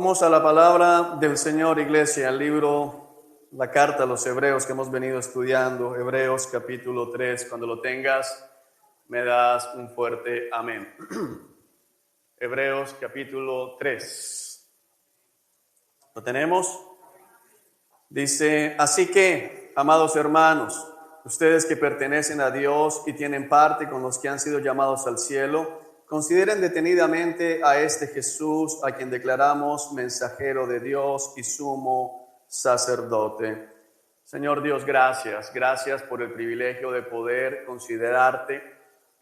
Vamos a la palabra del Señor, iglesia, el libro, la carta a los Hebreos que hemos venido estudiando, Hebreos capítulo 3. Cuando lo tengas, me das un fuerte amén. Hebreos capítulo 3. ¿Lo tenemos? Dice, así que, amados hermanos, ustedes que pertenecen a Dios y tienen parte con los que han sido llamados al cielo, consideren detenidamente a este Jesús, a quien declaramos mensajero de Dios y sumo sacerdote. Señor Dios, gracias por el privilegio de poder considerarte,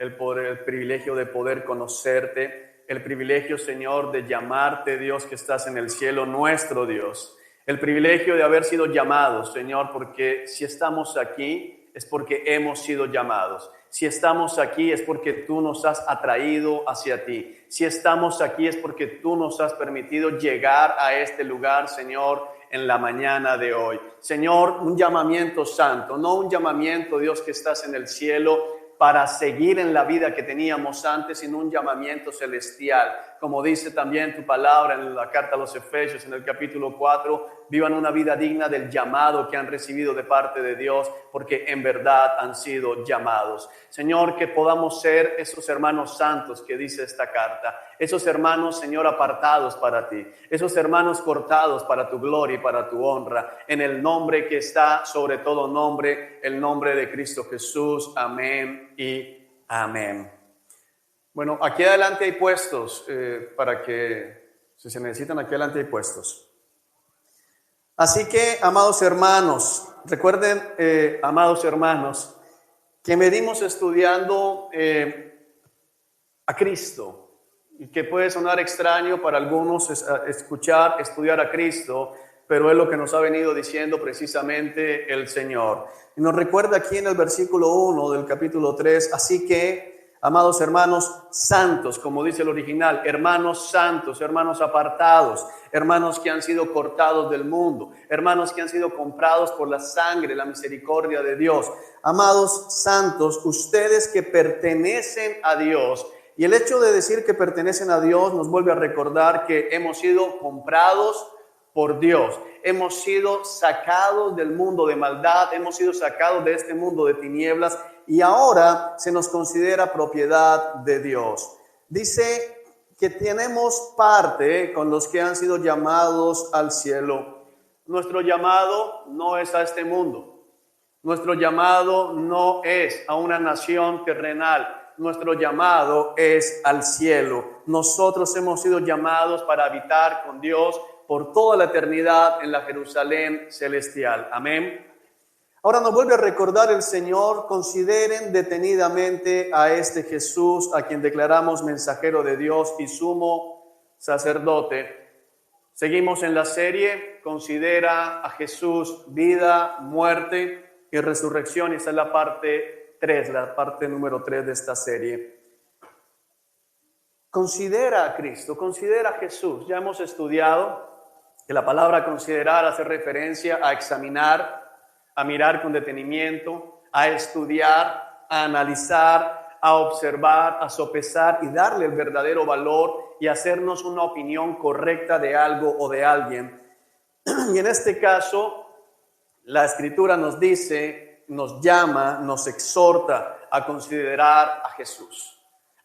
el privilegio de poder conocerte, el privilegio, Señor, de llamarte, Dios, que estás en el cielo, nuestro Dios. El privilegio de haber sido llamados, Señor, porque si estamos aquí es porque hemos sido llamados. Si estamos aquí es porque tú nos has atraído hacia ti. Si estamos aquí es porque tú nos has permitido llegar a este lugar, Señor, en la mañana de hoy. Señor, un llamamiento santo, no un llamamiento, Dios, que estás en el cielo para seguir en la vida que teníamos antes, sino un llamamiento celestial. Como dice también tu palabra en la carta a los Efesios, en el capítulo 4, vivan una vida digna del llamado que han recibido de parte de Dios, porque en verdad han sido llamados. Señor, que podamos ser esos hermanos santos que dice esta carta, esos hermanos, Señor, apartados para ti, esos hermanos cortados para tu gloria y para tu honra, en el nombre que está sobre todo nombre, el nombre de Cristo Jesús. Amén y amén. Bueno, aquí adelante hay puestos, para que, si se necesitan, aquí adelante hay puestos. Así que, amados hermanos, recuerden, amados hermanos, que venimos estudiando a Cristo, y que puede sonar extraño para algunos estudiar a Cristo, pero es lo que nos ha venido diciendo precisamente el Señor. Y nos recuerda aquí en el versículo 1 del capítulo 3, así que, amados hermanos santos, como dice el original, hermanos santos, hermanos apartados, hermanos que han sido cortados del mundo, hermanos que han sido comprados por la sangre, la misericordia de Dios. Amados santos, ustedes que pertenecen a Dios. Y el hecho de decir que pertenecen a Dios nos vuelve a recordar que hemos sido comprados por Dios. Hemos sido sacados del mundo de maldad, hemos sido sacados de este mundo de tinieblas y ahora se nos considera propiedad de Dios. Dice que tenemos parte con los que han sido llamados al cielo. Nuestro llamado no es a este mundo. Nuestro llamado no es a una nación terrenal. Nuestro llamado es al cielo. Nosotros hemos sido llamados para habitar con Dios por toda la eternidad en la Jerusalén celestial. Amén. Ahora nos vuelve a recordar el Señor, consideren detenidamente a este Jesús, a quien declaramos mensajero de Dios y sumo sacerdote. Seguimos en la serie, considera a Jesús vida, muerte y resurrección. Esa es la parte 3, la parte número 3 de esta serie. Considera a Cristo, considera a Jesús. Ya hemos estudiado que la palabra considerar hace referencia a examinar, a mirar con detenimiento, a estudiar, a analizar, a observar, a sopesar y darle el verdadero valor y hacernos una opinión correcta de algo o de alguien. Y en este caso, la Escritura nos dice, nos llama, nos exhorta a considerar a Jesús,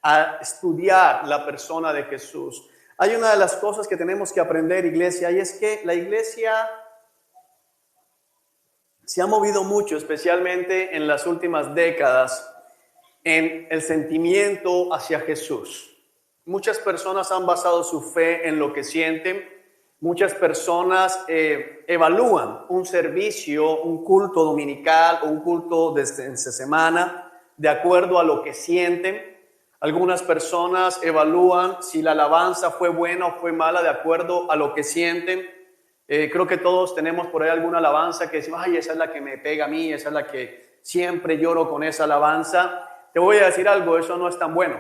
a estudiar la persona de Jesús. Hay una de las cosas que tenemos que aprender, iglesia, y es que la iglesia se ha movido mucho, especialmente en las últimas décadas, en el sentimiento hacia Jesús. Muchas personas han basado su fe en lo que sienten. Muchas personas evalúan un servicio, un culto dominical o un culto de semana de acuerdo a lo que sienten. Algunas personas evalúan si la alabanza fue buena o fue mala de acuerdo a lo que sienten. Creo que todos tenemos por ahí alguna alabanza que decimos, ay, esa es la que me pega a mí, esa es la que siempre lloro con esa alabanza. Te voy a decir algo, eso no es tan bueno,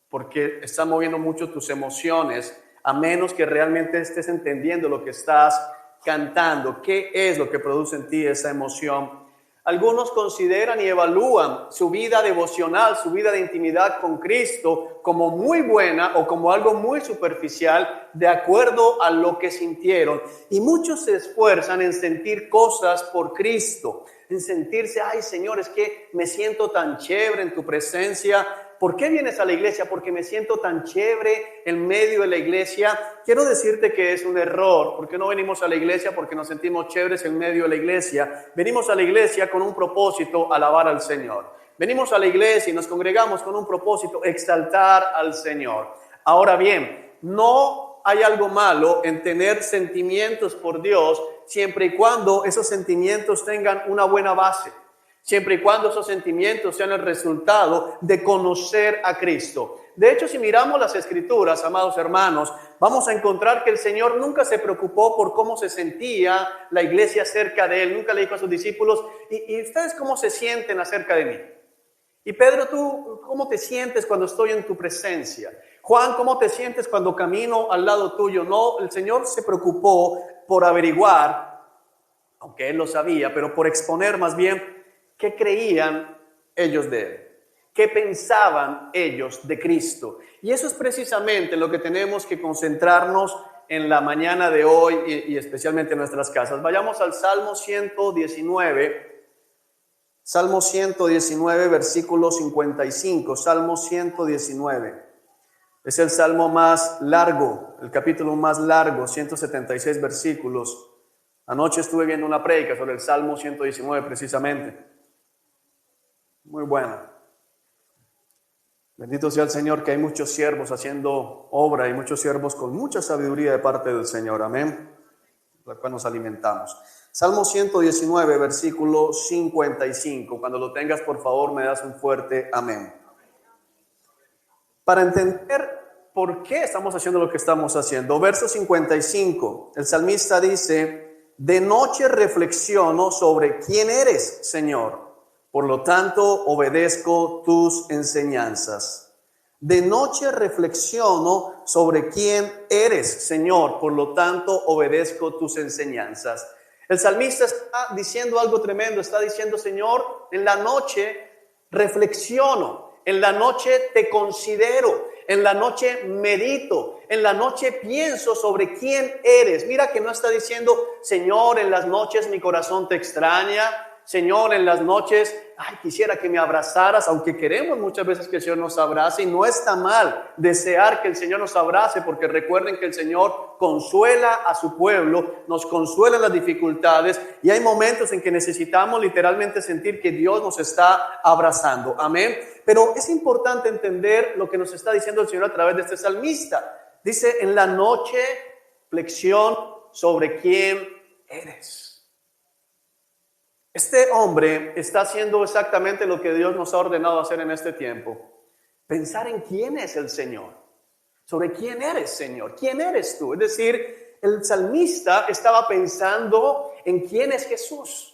porque está moviendo mucho tus emociones, a menos que realmente estés entendiendo lo que estás cantando, qué es lo que produce en ti esa emoción. Algunos consideran y evalúan su vida devocional, su vida de intimidad con Cristo como muy buena o como algo muy superficial de acuerdo a lo que sintieron. Y muchos se esfuerzan en sentir cosas por Cristo, en sentirse, ay Señor, es que me siento tan chévere en tu presencia. ¿Por qué vienes a la iglesia? Porque me siento tan chévere en medio de la iglesia. Quiero decirte que es un error, porque no venimos a la iglesia porque nos sentimos chéveres en medio de la iglesia. Venimos a la iglesia con un propósito, alabar al Señor. Venimos a la iglesia y nos congregamos con un propósito, exaltar al Señor. Ahora bien, no hay algo malo en tener sentimientos por Dios, siempre y cuando esos sentimientos tengan una buena base. Siempre y cuando esos sentimientos sean el resultado de conocer a Cristo. De hecho, si miramos las Escrituras, amados hermanos, vamos a encontrar que el Señor nunca se preocupó por cómo se sentía la iglesia cerca de Él. Nunca le dijo a sus discípulos, ¿y ustedes cómo se sienten acerca de mí? Y Pedro, ¿tú cómo te sientes cuando estoy en tu presencia? Juan, ¿cómo te sientes cuando camino al lado tuyo? No, el Señor se preocupó por averiguar, aunque Él lo sabía, pero por exponer más bien, ¿qué creían ellos de Él? ¿Qué pensaban ellos de Cristo? Y eso es precisamente lo que tenemos que concentrarnos en la mañana de hoy y especialmente en nuestras casas. Vayamos al Salmo 119, Salmo 119, versículo 55, Salmo 119. Es el salmo más largo, el capítulo más largo, 176 versículos. Anoche estuve viendo una prédica sobre el Salmo 119 precisamente. Muy buena. Bendito sea el Señor, que hay muchos siervos haciendo obra y muchos siervos con mucha sabiduría de parte del Señor. Amén. La cual nos alimentamos. Salmo 119, versículo 55. Cuando lo tengas, por favor, me das un fuerte amén. Para entender por qué estamos haciendo lo que estamos haciendo. Verso 55. El salmista dice, de noche reflexiono sobre quién eres, Señor. Por lo tanto, obedezco tus enseñanzas. De noche reflexiono sobre quién eres, Señor. Por lo tanto, obedezco tus enseñanzas. El salmista está diciendo algo tremendo. Está diciendo, Señor, en la noche reflexiono. En la noche te considero. En la noche medito. En la noche pienso sobre quién eres. Mira que no está diciendo, Señor, en las noches mi corazón te extraña. Señor, en las noches, ay, quisiera que me abrazaras, aunque queremos muchas veces que el Señor nos abrace, y no está mal desear que el Señor nos abrace, porque recuerden que el Señor consuela a su pueblo, nos consuela en las dificultades, y hay momentos en que necesitamos literalmente sentir que Dios nos está abrazando, amén. Pero es importante entender lo que nos está diciendo el Señor a través de este salmista. Dice, en la noche, reflexión sobre quién eres. Este hombre está haciendo exactamente lo que Dios nos ha ordenado hacer en este tiempo. Pensar en quién es el Señor. Sobre quién eres, Señor. ¿Quién eres tú? Es decir, el salmista estaba pensando en quién es Jesús.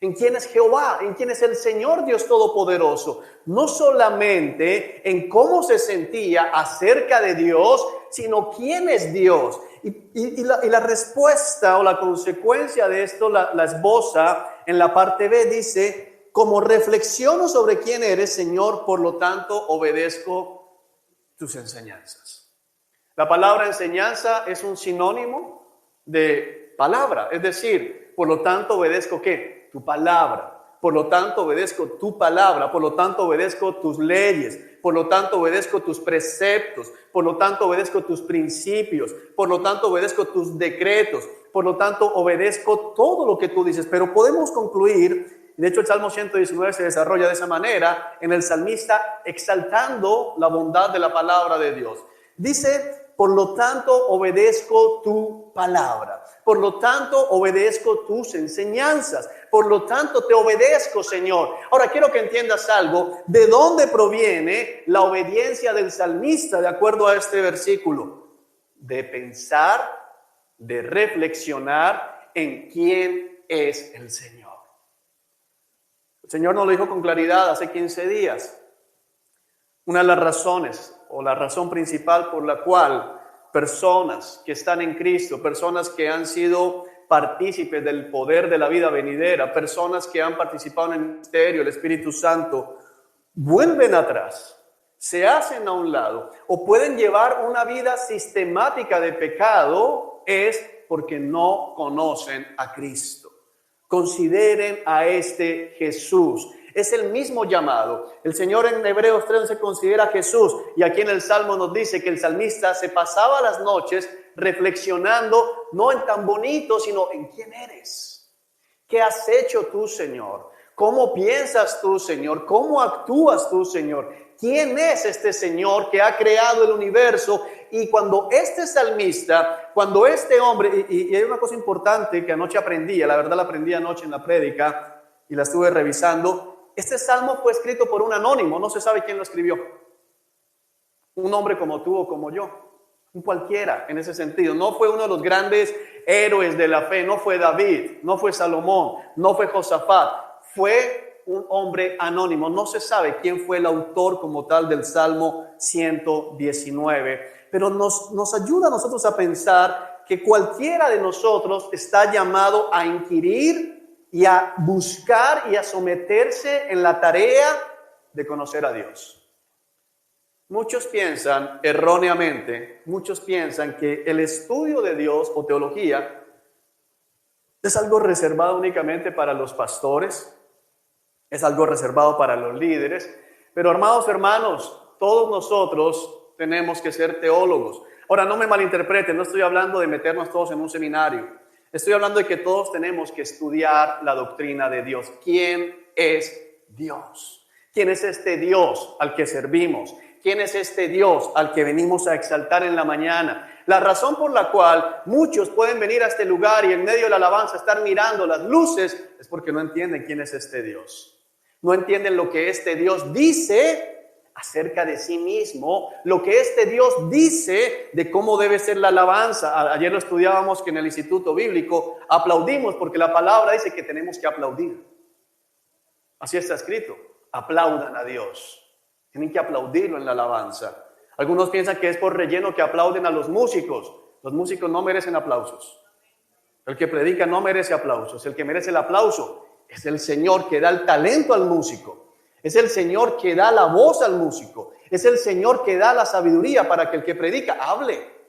En quién es Jehová. En quién es el Señor Dios Todopoderoso. No solamente en cómo se sentía acerca de Dios, sino quién es Dios. Y la respuesta o la consecuencia de esto la esboza en la parte B. Dice, como reflexiono sobre quién eres, Señor, por lo tanto obedezco tus enseñanzas. La palabra enseñanza es un sinónimo de palabra, es decir, por lo tanto obedezco ¿qué? Tu palabra. Por lo tanto obedezco tu palabra, por lo tanto obedezco tus leyes, por lo tanto obedezco tus preceptos, por lo tanto obedezco tus principios, por lo tanto obedezco tus decretos, por lo tanto obedezco todo lo que tú dices. Pero podemos concluir, de hecho el Salmo 119 se desarrolla de esa manera, en el salmista exaltando la bondad de la palabra de Dios. Dice, por lo tanto obedezco tu palabra, por lo tanto obedezco tus enseñanzas, por lo tanto te obedezco, Señor. Ahora quiero que entiendas algo, ¿de dónde proviene la obediencia del salmista de acuerdo a este versículo? De pensar, de reflexionar en quién es el Señor. El Señor nos lo dijo con claridad hace 15 días. Una de las razones o la razón principal por la cual personas que están en Cristo, personas que han sido partícipes del poder de la vida venidera, personas que han participado en el ministerio, el Espíritu Santo, vuelven atrás, se hacen a un lado o pueden llevar una vida sistemática de pecado, es porque no conocen a Cristo. Consideren a este Jesús. Es el mismo llamado. El Señor en Hebreos 3 se considera Jesús, y aquí en el Salmo nos dice que el salmista se pasaba las noches reflexionando no en tan bonito, sino en quién eres. ¿Qué has hecho tú, Señor? ¿Cómo piensas tú, Señor? ¿Cómo actúas tú, Señor? ¿Quién es este Señor que ha creado el universo? Y cuando este salmista, cuando este hombre, y hay una cosa importante que anoche aprendí, la verdad la aprendí anoche en la prédica y la estuve revisando. Este salmo fue escrito por un anónimo, no se sabe quién lo escribió. Un hombre como tú o como yo, un cualquiera en ese sentido. No fue uno de los grandes héroes de la fe, no fue David, no fue Salomón, no fue Josafat, fue un hombre anónimo. No se sabe quién fue el autor como tal del Salmo 119, pero nos ayuda a nosotros a pensar que cualquiera de nosotros está llamado a inquirir y a buscar y a someterse en la tarea de conocer a Dios. Muchos piensan erróneamente, que el estudio de Dios o teología es algo reservado únicamente para los pastores, es algo reservado para los líderes, pero amados hermanos, todos nosotros tenemos que ser teólogos. Ahora, no me malinterpreten, no estoy hablando de meternos todos en un seminario. Estoy hablando de que todos tenemos que estudiar la doctrina de Dios. ¿Quién es Dios? ¿Quién es este Dios al que servimos? ¿Quién es este Dios al que venimos a exaltar en la mañana? La razón por la cual muchos pueden venir a este lugar y en medio de la alabanza estar mirando las luces es porque no entienden quién es este Dios. No entienden lo que este Dios dice acerca de sí mismo, lo que este Dios dice de cómo debe ser la alabanza. Ayer lo estudiábamos que en el Instituto Bíblico aplaudimos porque la palabra dice que tenemos que aplaudir. Así está escrito, aplaudan a Dios. Tienen que aplaudirlo en la alabanza. Algunos piensan que es por relleno que aplauden a los músicos. Los músicos no merecen aplausos. El que predica no merece aplausos. El que merece el aplauso es el Señor que da el talento al músico. Es el Señor que da la voz al músico. Es el Señor que da la sabiduría para que el que predica hable.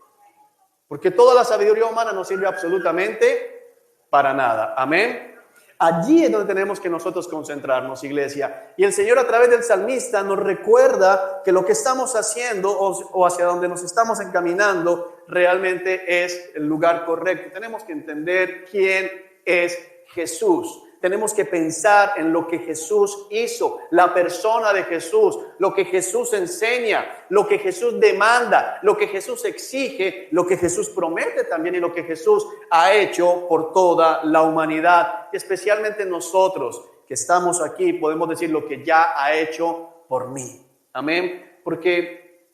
Porque toda la sabiduría humana no sirve absolutamente para nada. Amén. Allí es donde tenemos que nosotros concentrarnos, iglesia. Y el Señor a través del salmista nos recuerda que lo que estamos haciendo o hacia donde nos estamos encaminando realmente es el lugar correcto. Tenemos que entender quién es Jesús. Tenemos que pensar en lo que Jesús hizo, la persona de Jesús, lo que Jesús enseña, lo que Jesús demanda, lo que Jesús exige, lo que Jesús promete también y lo que Jesús ha hecho por toda la humanidad. Especialmente nosotros que estamos aquí podemos decir lo que ya ha hecho por mí. Amén. Porque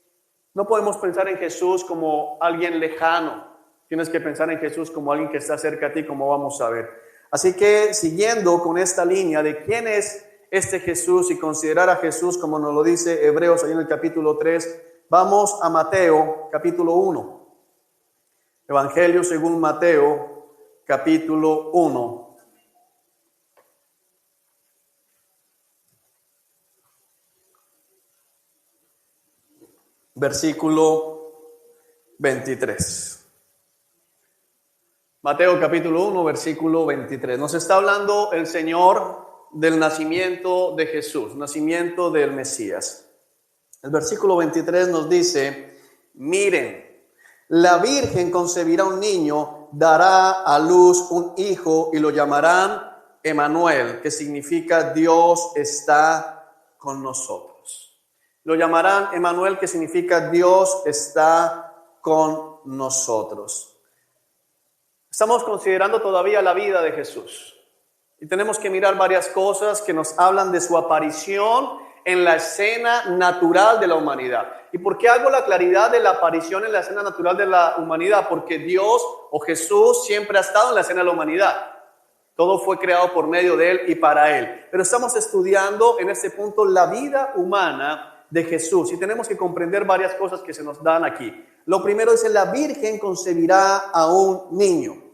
no podemos pensar en Jesús como alguien lejano. Tienes que pensar en Jesús como alguien que está cerca a ti, como vamos a ver. Así que siguiendo con esta línea de quién es este Jesús y considerar a Jesús como nos lo dice Hebreos ahí en el capítulo 3, vamos a Mateo capítulo 1. Evangelio según Mateo capítulo 1. Versículo 23. Mateo capítulo 1, versículo 23. Nos está hablando el Señor del nacimiento de Jesús, nacimiento del Mesías. El versículo 23 nos dice, miren, la Virgen concebirá un niño, dará a luz un hijo y lo llamarán Emmanuel, que significa Dios está con nosotros. Lo llamarán Emmanuel, que significa Dios está con nosotros. Estamos considerando todavía la vida de Jesús y tenemos que mirar varias cosas que nos hablan de su aparición en la escena natural de la humanidad. ¿Y por qué hago la claridad de la aparición en la escena natural de la humanidad? Porque Dios o Jesús siempre ha estado en la escena de la humanidad. Todo fue creado por medio de Él y para Él. Pero estamos estudiando en este punto la vida humana de Jesús y tenemos que comprender varias cosas que se nos dan aquí. Lo primero dice, la Virgen concebirá a un niño.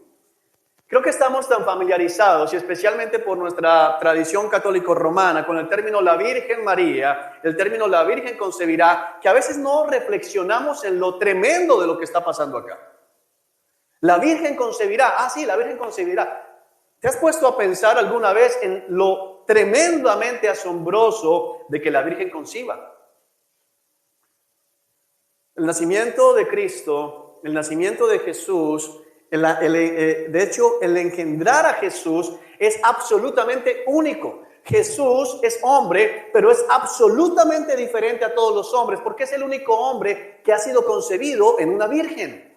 Creo que estamos tan familiarizados, y especialmente por nuestra tradición católico-romana, con el término la Virgen María, el término la Virgen concebirá, que a veces no reflexionamos en lo tremendo de lo que está pasando acá. La Virgen concebirá, sí, la Virgen concebirá. ¿Te has puesto a pensar alguna vez en lo tremendamente asombroso de que la Virgen conciba? El nacimiento de Cristo, el nacimiento de Jesús, de hecho, el engendrar a Jesús es absolutamente único. Jesús es hombre, pero es absolutamente diferente a todos los hombres, porque es el único hombre que ha sido concebido en una virgen.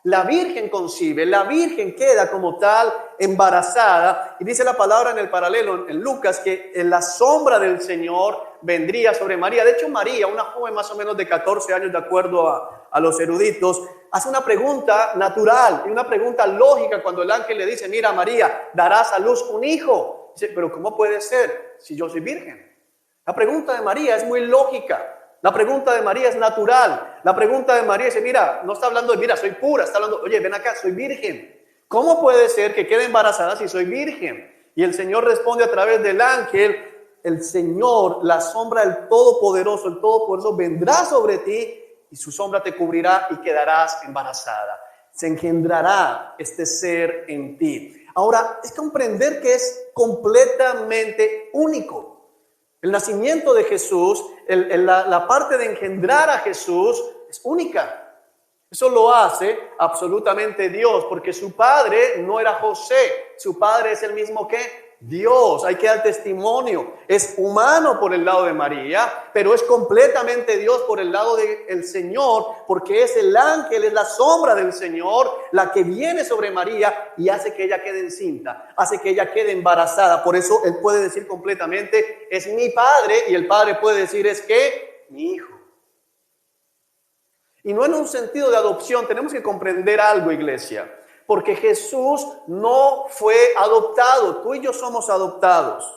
La Virgen concibe, la Virgen queda como tal embarazada, y dice la palabra en el paralelo en Lucas que en la sombra del Señor vendría sobre María. De hecho, María, una joven más o menos de 14 años, de acuerdo a los eruditos, hace una pregunta natural y una pregunta lógica cuando el ángel le dice: mira, María, darás a luz un hijo. Dice: pero ¿cómo puede ser si yo soy virgen? La pregunta de María es muy lógica. La pregunta de María es natural. La pregunta de María dice: mira, no está hablando de, mira, soy pura, está hablando, oye, ven acá, soy virgen. ¿Cómo puede ser que quede embarazada si soy virgen? Y el Señor responde a través del ángel: el Señor, la sombra del Todopoderoso, el Todopoderoso vendrá sobre ti y su sombra te cubrirá y quedarás embarazada. Se engendrará este ser en ti. Ahora, es comprender que es completamente único. El nacimiento de Jesús, la parte de engendrar a Jesús es única. Eso lo hace absolutamente Dios, porque su padre no era José, su padre es el mismo que Dios. Hay que dar testimonio. Es humano por el lado de María, pero es completamente Dios por el lado del Señor, porque es el ángel, es la sombra del Señor la que viene sobre María y hace que ella quede encinta, hace que ella quede embarazada. Por eso él puede decir completamente: es mi padre, y el padre puede decir: es que mi hijo. Y no en un sentido de adopción. Tenemos que comprender algo, iglesia, porque Jesús no fue adoptado. Tú y yo somos adoptados.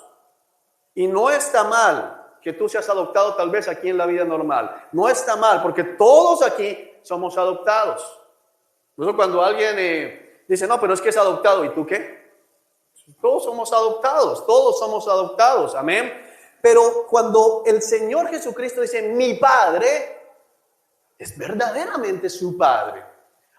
Y no está mal que tú seas adoptado tal vez aquí en la vida normal. No está mal, porque todos aquí somos adoptados. Por eso cuando alguien dice: no, pero es que es adoptado, ¿y tú qué? Todos somos adoptados, amén. Pero cuando el Señor Jesucristo dice mi Padre, es verdaderamente su Padre.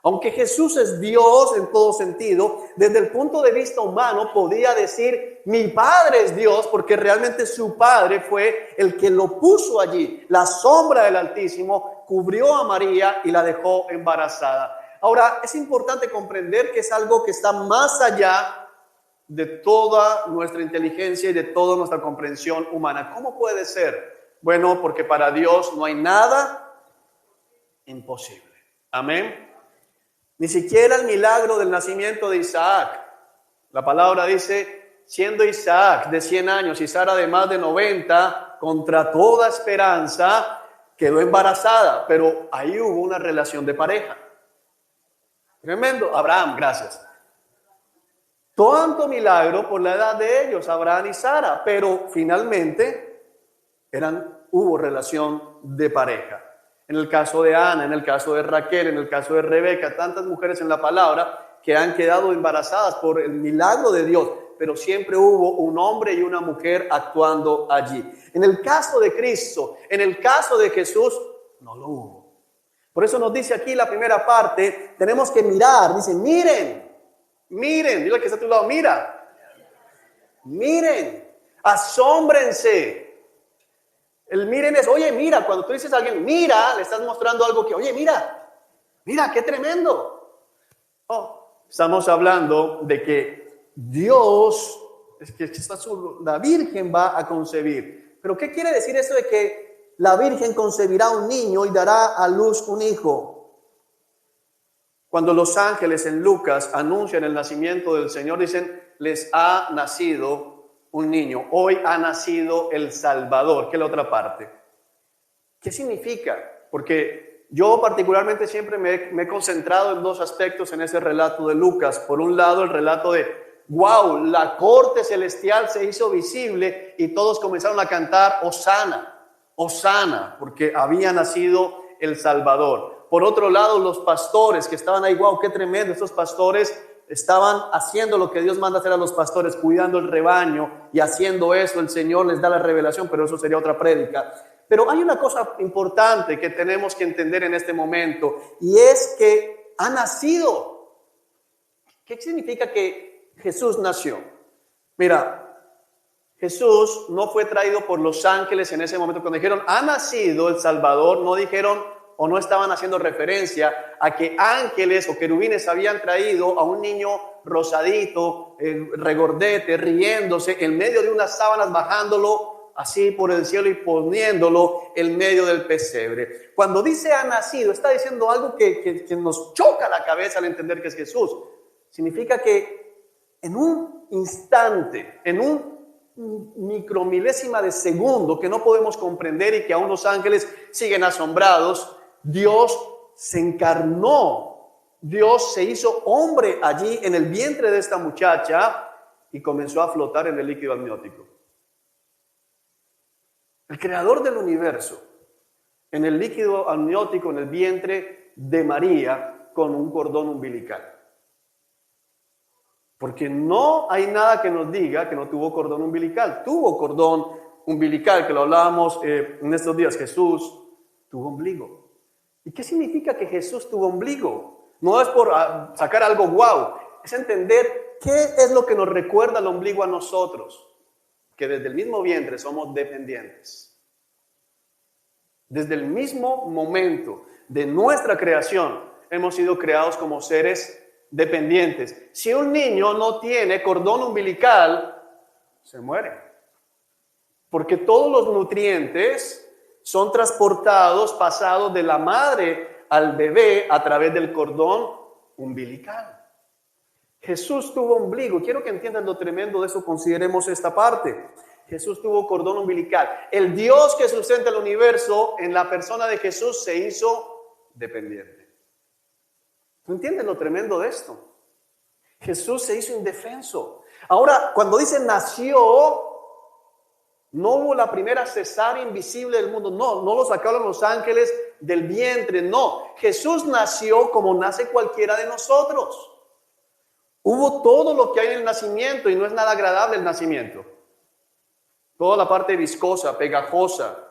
Aunque Jesús es Dios en todo sentido, desde el punto de vista humano podía decir mi Padre es Dios, porque realmente su Padre fue el que lo puso allí. La sombra del Altísimo cubrió a María y la dejó embarazada. Ahora, es importante comprender que es algo que está más allá de toda nuestra inteligencia y de toda nuestra comprensión humana. ¿Cómo puede ser? Bueno, porque para Dios no hay nada imposible. Amén. Ni siquiera el milagro del nacimiento de Isaac. La palabra dice: siendo Isaac de 100 años y Sara de más de 90, contra toda esperanza, quedó embarazada. Pero ahí hubo una relación de pareja. Tremendo. Abraham, gracias. Tanto milagro por la edad de ellos, Abraham y Sara, pero finalmente hubo relación de pareja. En el caso de Ana, en el caso de Raquel, en el caso de Rebeca, tantas mujeres en la palabra que han quedado embarazadas por el milagro de Dios, pero siempre hubo un hombre y una mujer actuando allí. En el caso de Cristo, en el caso de Jesús, no lo hubo. Por eso nos dice aquí la primera parte, tenemos que mirar, dice: miren, dile que está a tu lado, miren, asómbrense. El miren es: oye, mira. Cuando tú dices a alguien mira, le estás mostrando algo que, oye, mira, qué tremendo. Estamos hablando de que Dios, la Virgen va a concebir. Pero ¿qué quiere decir eso de que la Virgen concebirá un niño y dará a luz un hijo? Cuando los ángeles en Lucas anuncian el nacimiento del Señor, dicen: les ha nacido un niño, hoy ha nacido el Salvador. ¿Qué es la otra parte? ¿Qué significa? Porque yo particularmente siempre me he concentrado en dos aspectos en ese relato de Lucas. Por un lado, el relato de wow, la corte celestial se hizo visible y todos comenzaron a cantar Hosana, Hosana, porque había nacido el Salvador. Por otro lado, los pastores que estaban ahí, wow, qué tremendo, estos pastores estaban haciendo lo que Dios manda hacer a los pastores, cuidando el rebaño, y haciendo eso el Señor les da la revelación, pero eso sería otra prédica. Pero hay una cosa importante que tenemos que entender en este momento, y es que ha nacido. ¿Qué significa que Jesús nació? Mira, Jesús no fue traído por los ángeles en ese momento. Cuando dijeron, ha nacido el Salvador, no dijeron o no estaban haciendo referencia a que ángeles o querubines habían traído a un niño rosadito, regordete, riéndose, en medio de unas sábanas, bajándolo así por el cielo y poniéndolo en medio del pesebre. Cuando dice ha nacido, está diciendo algo que nos choca la cabeza al entender que es Jesús. Significa que en un instante, en un micromilésima de segundo que no podemos comprender y que aún los ángeles siguen asombrados, Dios se encarnó, Dios se hizo hombre allí en el vientre de esta muchacha y comenzó a flotar en el líquido amniótico. El creador del universo, en el líquido amniótico, en el vientre de María, con un cordón umbilical. Porque no hay nada que nos diga que no tuvo cordón umbilical. Tuvo cordón umbilical, que lo hablábamos en estos días. Jesús tuvo ombligo. ¿Y qué significa que Jesús tuvo ombligo? No es por sacar algo guau, es entender qué es lo que nos recuerda el ombligo a nosotros. Que desde el mismo vientre somos dependientes. Desde el mismo momento de nuestra creación hemos sido creados como seres dependientes. Si un niño no tiene cordón umbilical, se muere. Porque todos los nutrientes son transportados, pasados de la madre al bebé a través del cordón umbilical. Jesús tuvo ombligo. Quiero que entiendan lo tremendo de eso. Consideremos esta parte. Jesús tuvo cordón umbilical. El Dios que sustenta el universo en la persona de Jesús se hizo dependiente. ¿Tú entiendes lo tremendo de esto? Jesús se hizo indefenso. Ahora, cuando dice nació, no hubo la primera cesárea invisible del mundo. No lo sacaron los ángeles del vientre. No, Jesús nació como nace cualquiera de nosotros. Hubo todo lo que hay en el nacimiento y no es nada agradable el nacimiento. Toda la parte viscosa, pegajosa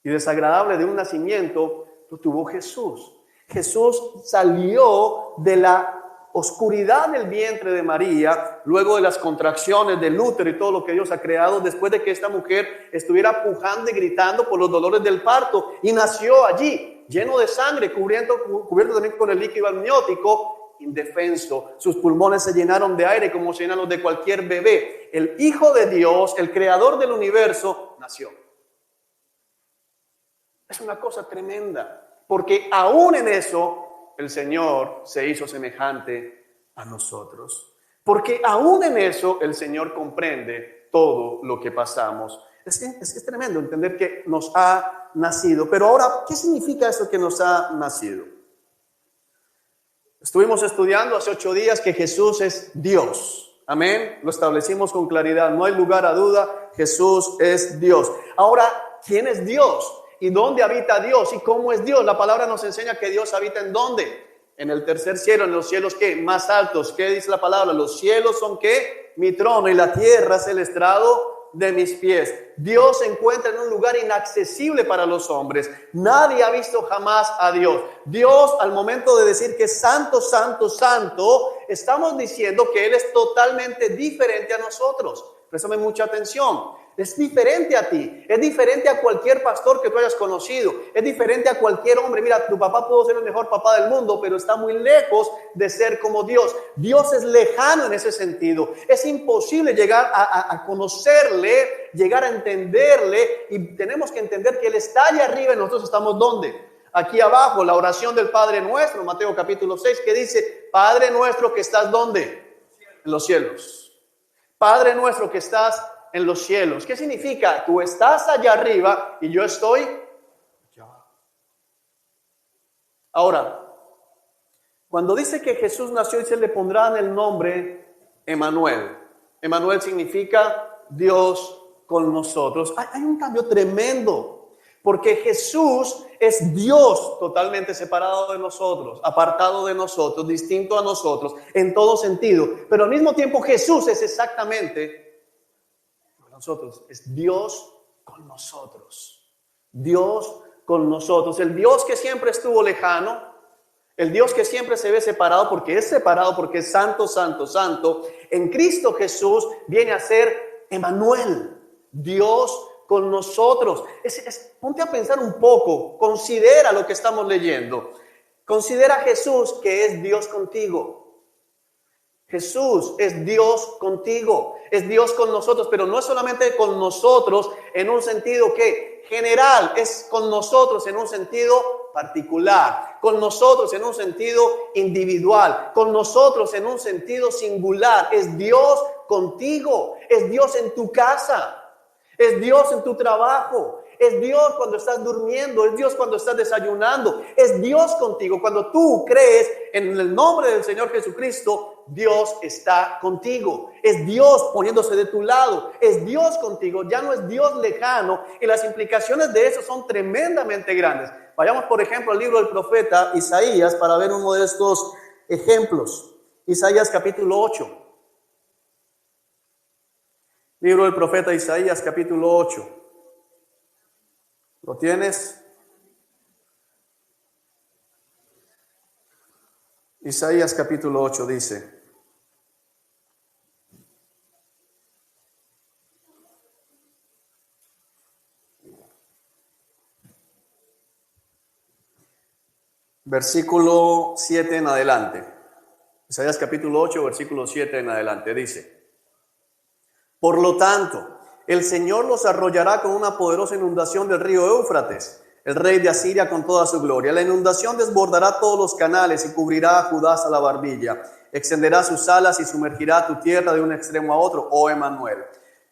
y desagradable de un nacimiento lo tuvo Jesús. Jesús salió de la oscuridad del vientre de María, luego de las contracciones del útero y todo lo que Dios ha creado, después de que esta mujer estuviera pujando y gritando por los dolores del parto, y nació allí, lleno de sangre, cubierto también con el líquido amniótico, indefenso. Sus pulmones se llenaron de aire como se llenan los de cualquier bebé. El Hijo de Dios, el creador del universo, nació. Es una cosa tremenda. Porque aún en eso, el Señor se hizo semejante a nosotros. Porque aún en eso, el Señor comprende todo lo que pasamos. Es tremendo entender que nos ha nacido. Pero ahora, ¿qué significa eso que nos ha nacido? Estuvimos estudiando hace 8 días que Jesús es Dios. Amén. Lo establecimos con claridad. No hay lugar a duda. Jesús es Dios. Ahora, ¿quién es Dios? ¿Y dónde habita Dios? ¿Y cómo es Dios? La palabra nos enseña que Dios habita ¿en dónde? En el tercer cielo, en los cielos ¿qué? Más altos. ¿Qué dice la palabra? Los cielos son ¿qué? Mi trono, y la tierra es el estrado de mis pies. Dios se encuentra en un lugar inaccesible para los hombres. Nadie ha visto jamás a Dios. Dios, al momento de decir que es santo, santo, santo, estamos diciendo que Él es totalmente diferente a nosotros. Préstame mucha atención. Es diferente a ti, es diferente a cualquier pastor que tú hayas conocido, es diferente a cualquier hombre. Mira, tu papá pudo ser el mejor papá del mundo, pero está muy lejos de ser como Dios. Dios es lejano en ese sentido. Es imposible llegar a conocerle, llegar a entenderle, y tenemos que entender que Él está allá arriba y nosotros estamos ¿dónde? Aquí abajo, la oración del Padre Nuestro, Mateo capítulo 6, que dice, Padre nuestro que estás ¿dónde? En los cielos. Padre nuestro que estás en los cielos. ¿Qué significa? Tú estás allá arriba y yo estoy aquí abajo. Ahora, cuando dice que Jesús nació y se le pondrán el nombre Emmanuel. Emmanuel significa Dios con nosotros. Hay un cambio tremendo. Porque Jesús es Dios totalmente separado de nosotros, apartado de nosotros, distinto a nosotros en todo sentido. Pero al mismo tiempo Jesús es exactamente nosotros, es Dios con nosotros. Dios con nosotros. El Dios que siempre estuvo lejano, el Dios que siempre se ve separado porque es santo, santo, santo. En Cristo Jesús viene a ser Emmanuel, Dios con nosotros. Ponte a pensar un poco, considera lo que estamos leyendo. Considera a Jesús que es Dios contigo. Jesús es Dios contigo, es Dios con nosotros, pero no es solamente con nosotros en un sentido que general, es con nosotros en un sentido particular, con nosotros en un sentido individual, con nosotros en un sentido singular. Es Dios contigo, es Dios en tu casa. Es Dios en tu trabajo, es Dios cuando estás durmiendo, es Dios cuando estás desayunando, es Dios contigo. Cuando tú crees en el nombre del Señor Jesucristo, Dios está contigo. Es Dios poniéndose de tu lado, es Dios contigo, ya no es Dios lejano, y las implicaciones de eso son tremendamente grandes. Vayamos, por ejemplo, al libro del profeta Isaías para ver uno de estos ejemplos. Isaías capítulo 8. Libro del profeta Isaías, capítulo 8. ¿Lo tienes? Isaías, capítulo 8 dice: versículo 7 en adelante. Isaías, capítulo 8, versículo 7 en adelante, dice: por lo tanto, el Señor los arrollará con una poderosa inundación del río Éufrates, el rey de Asiria con toda su gloria. La inundación desbordará todos los canales y cubrirá a Judá hasta la barbilla. Extenderá sus alas y sumergirá tu tierra de un extremo a otro, oh Emmanuel.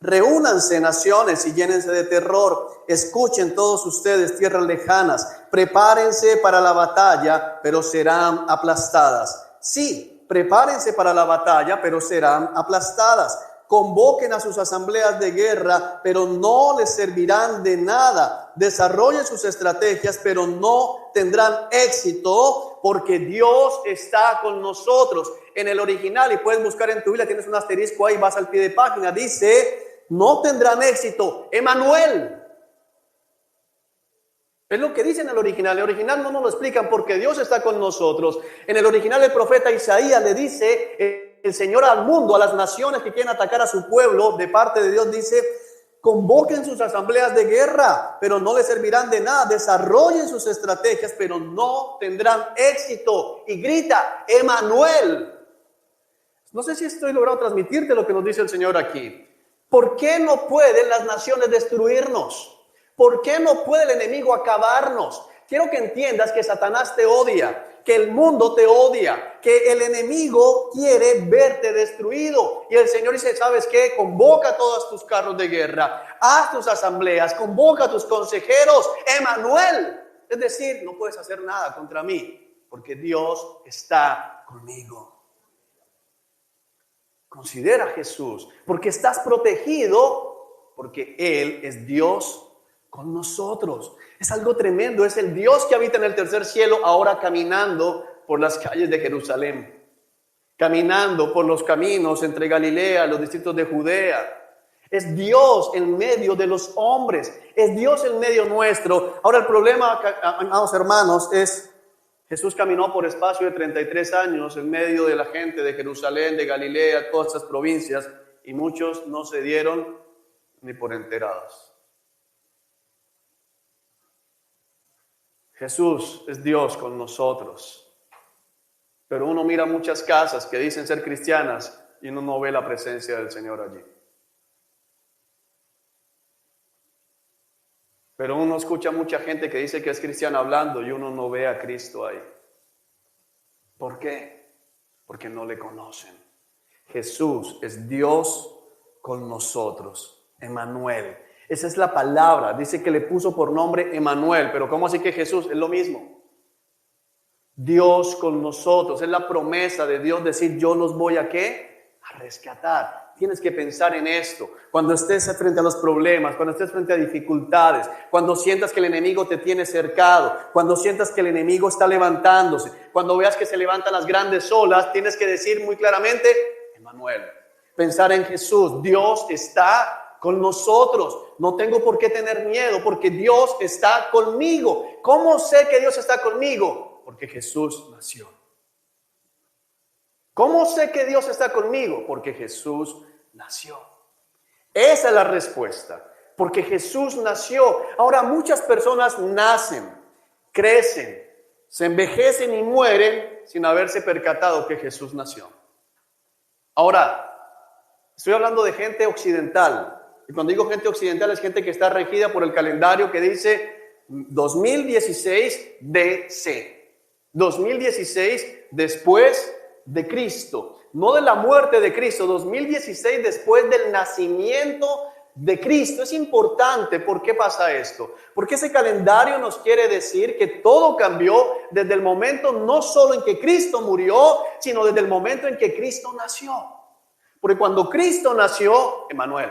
Reúnanse naciones y llénense de terror. Escuchen todos ustedes, tierras lejanas. Prepárense para la batalla, pero serán aplastadas. Sí, prepárense para la batalla, pero serán aplastadas. Convoquen a sus asambleas de guerra, pero no les servirán de nada. Desarrollen sus estrategias, pero no tendrán éxito, porque Dios está con nosotros. En el original, y puedes buscar en tu Biblia, tienes un asterisco ahí, vas al pie de página, dice: no tendrán éxito, Emmanuel. Es lo que dice en el original. El original no nos lo explican porque Dios está con nosotros. En el original el profeta Isaías le dice el Señor al mundo, a las naciones que quieren atacar a su pueblo, de parte de Dios dice: convoquen sus asambleas de guerra, pero no les servirán de nada. Desarrollen sus estrategias, pero no tendrán éxito. Y grita: Emmanuel. No sé si estoy logrando transmitirte lo que nos dice el Señor aquí. ¿Por qué no pueden las naciones destruirnos? ¿Por qué no puede el enemigo acabarnos? Quiero que entiendas que Satanás te odia, que el mundo te odia, que el enemigo quiere verte destruido. Y el Señor dice: ¿sabes qué? Convoca a todos tus carros de guerra, haz tus asambleas, convoca a tus consejeros, Emmanuel. Es decir, no puedes hacer nada contra mí, porque Dios está conmigo. Considera a Jesús, porque estás protegido, porque Él es Dios con nosotros. Es algo tremendo, es el Dios que habita en el tercer cielo, ahora caminando por las calles de Jerusalén, caminando por los caminos entre Galilea, los distritos de Judea. Es Dios en medio de los hombres, es Dios en medio nuestro. Ahora el problema, amados hermanos, es: Jesús caminó por espacio de 33 años en medio de la gente de Jerusalén, de Galilea, todas estas provincias, y muchos no se dieron ni por enterados. Jesús es Dios con nosotros, pero uno mira muchas casas que dicen ser cristianas y uno no ve la presencia del Señor allí. Pero uno escucha mucha gente que dice que es cristiana hablando y uno no ve a Cristo ahí. ¿Por qué? Porque no le conocen. Jesús es Dios con nosotros, Emmanuel. Esa es la palabra. Dice que le puso por nombre Emmanuel. Pero ¿cómo así que Jesús? Es lo mismo. Dios con nosotros. Es la promesa de Dios decir: yo los voy a ¿qué? a rescatar. Tienes que pensar en esto. Cuando estés frente a los problemas, cuando estés frente a dificultades, cuando sientas que el enemigo te tiene cercado, cuando sientas que el enemigo está levantándose, cuando veas que se levantan las grandes olas, tienes que decir muy claramente, Emmanuel. Pensar en Jesús. Dios está con nosotros. No tengo por qué tener miedo porque Dios está conmigo. ¿Cómo sé que Dios está conmigo? Porque Jesús nació. ¿Cómo sé que Dios está conmigo? Porque Jesús nació. Esa es la respuesta. Porque Jesús nació. Ahora muchas personas nacen, crecen, se envejecen y mueren sin haberse percatado que Jesús nació. Ahora, estoy hablando de gente occidental. Y cuando digo gente occidental es gente que está regida por el calendario que dice 2016 DC. 2016 después de Cristo, no de la muerte de Cristo, 2016 después del nacimiento de Cristo. Es importante. ¿Por qué pasa esto? Porque ese calendario nos quiere decir que todo cambió desde el momento no solo en que Cristo murió, sino desde el momento en que Cristo nació. Porque cuando Cristo nació, Emmanuel,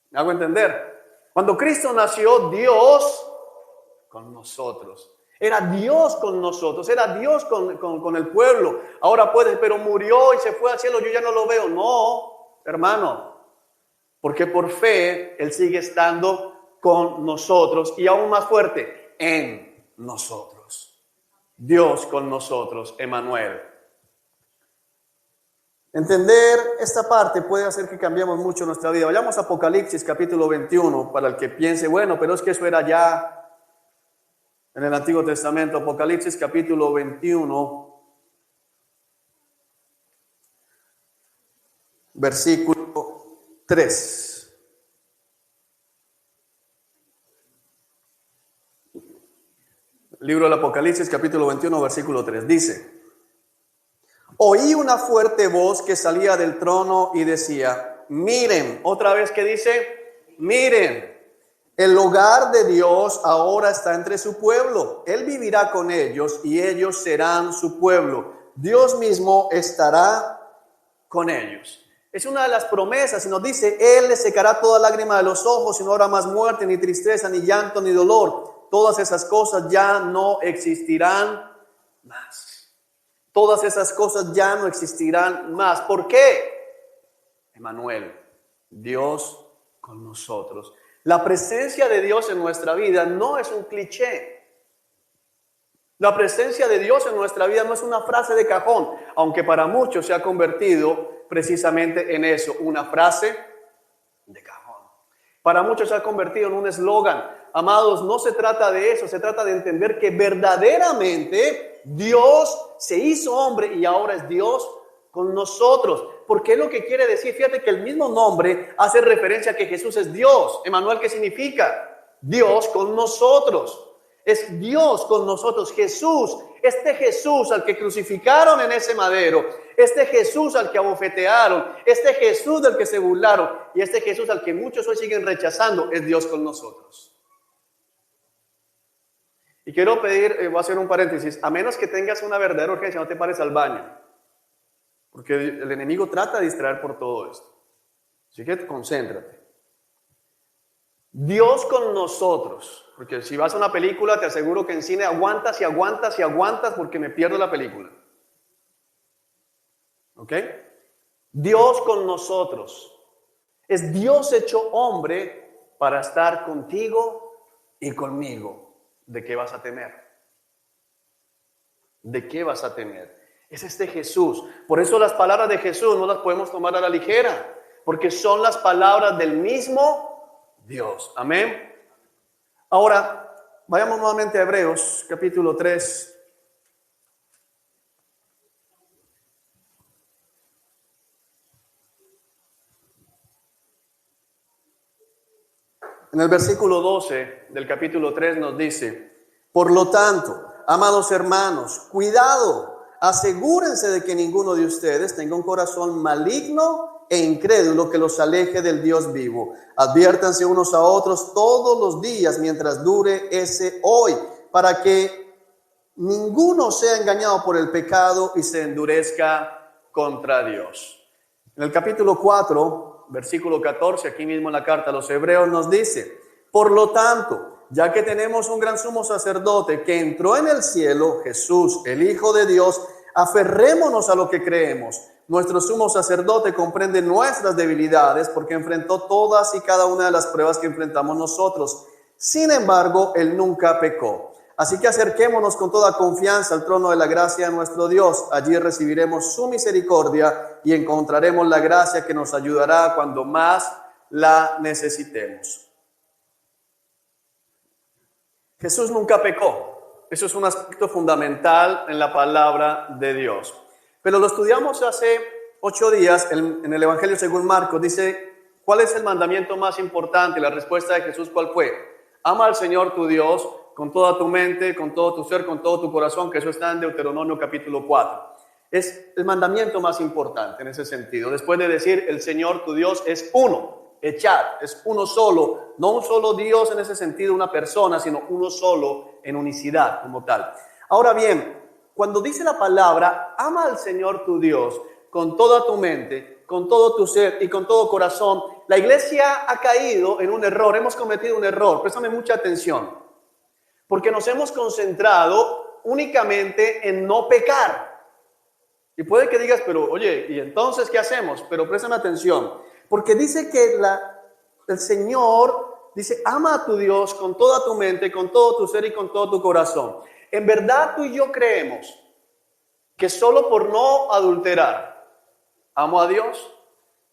¿me hago entender? Cuando Cristo nació, Dios con nosotros. Era Dios con nosotros, era Dios con el pueblo. Ahora puede, pero murió y se fue al cielo, yo ya no lo veo. No, hermano, porque por fe Él sigue estando con nosotros y aún más fuerte, en nosotros. Dios con nosotros, Emmanuel. Entender esta parte puede hacer que cambiemos mucho nuestra vida. Vayamos a Apocalipsis capítulo 21 para el que piense, bueno, pero es que eso era ya en el Antiguo Testamento. Apocalipsis capítulo 21, versículo 3. Libro del Apocalipsis capítulo 21, versículo 3. Dice: oí una fuerte voz que salía del trono y decía, miren, otra vez que dice, miren. El hogar de Dios ahora está entre su pueblo. Él vivirá con ellos y ellos serán su pueblo. Dios mismo estará con ellos. Es una de las promesas y nos dice, Él les secará toda lágrima de los ojos y no habrá más muerte, ni tristeza, ni llanto, ni dolor. Todas esas cosas ya no existirán más. Todas esas cosas ya no existirán más. ¿Por qué? Emmanuel, Dios con nosotros. La presencia de Dios en nuestra vida no es un cliché. La presencia de Dios en nuestra vida no es una frase de cajón, aunque para muchos se ha convertido precisamente en eso, una frase de cajón. Para muchos se ha convertido en un eslogan. Amados, no se trata de eso, se trata de entender que verdaderamente Dios se hizo hombre y ahora es Dios con nosotros. Porque es lo que quiere decir. Fíjate que el mismo nombre hace referencia a que Jesús es Dios. Emmanuel, ¿qué significa? Dios con nosotros. Es Dios con nosotros. Jesús, este Jesús al que crucificaron en ese madero, este Jesús al que abofetearon, este Jesús del que se burlaron y este Jesús al que muchos hoy siguen rechazando, es Dios con nosotros. Y quiero pedir, voy a hacer un paréntesis, a menos que tengas una verdadera urgencia, no te pares al baño. Porque el enemigo trata de distraer por todo esto. Así que concéntrate. Dios con nosotros. Porque si vas a una película, te aseguro que en cine aguantas y aguantas y aguantas porque me pierdo la película. ¿Ok? Dios con nosotros. Es Dios hecho hombre para estar contigo y conmigo. ¿De qué vas a temer? ¿De qué vas a temer? Es este Jesús. Por eso las palabras de Jesús no las podemos tomar a la ligera, porque son las palabras del mismo Dios. Amén. Ahora, vayamos nuevamente a Hebreos, capítulo 3. En el versículo 12 del capítulo 3 nos dice, por lo tanto, amados hermanos, cuidado. Asegúrense de que ninguno de ustedes tenga un corazón maligno e incrédulo que los aleje del Dios vivo. Adviértanse unos a otros todos los días mientras dure ese hoy, para que ninguno sea engañado por el pecado y se endurezca contra Dios. En el capítulo 4, versículo 14, aquí mismo en la carta a los Hebreos nos dice: por lo tanto, ya que tenemos un gran sumo sacerdote que entró en el cielo, Jesús, el Hijo de Dios, aferrémonos a lo que creemos. Nuestro sumo sacerdote comprende nuestras debilidades porque enfrentó todas y cada una de las pruebas que enfrentamos nosotros. Sin embargo, él nunca pecó. Así que acerquémonos con toda confianza al trono de la gracia de nuestro Dios. Allí recibiremos su misericordia y encontraremos la gracia que nos ayudará cuando más la necesitemos. Jesús nunca pecó. Eso es un aspecto fundamental en la palabra de Dios. Pero lo estudiamos hace 8 días en el Evangelio según Marcos. Dice, ¿cuál es el mandamiento más importante? La respuesta de Jesús, ¿cuál fue? Ama al Señor tu Dios con toda tu mente, con todo tu ser, con todo tu corazón, que eso está en Deuteronomio capítulo 4. Es el mandamiento más importante en ese sentido. Después de decir, el Señor tu Dios es uno, echar, es uno solo, no un solo Dios en ese sentido, una persona, sino uno solo en unicidad como tal. Ahora bien, cuando dice la palabra, ama al Señor tu Dios con toda tu mente, con todo tu ser y con todo corazón, la iglesia ha caído en un error, hemos cometido un error, préstame mucha atención, porque nos hemos concentrado únicamente en no pecar. Y puede que digas, pero oye, ¿y entonces qué hacemos? Pero préstame atención, porque dice que el Señor dice, ama a tu Dios con toda tu mente, con todo tu ser y con todo tu corazón. En verdad tú y yo creemos que solo por no adulterar amo a Dios,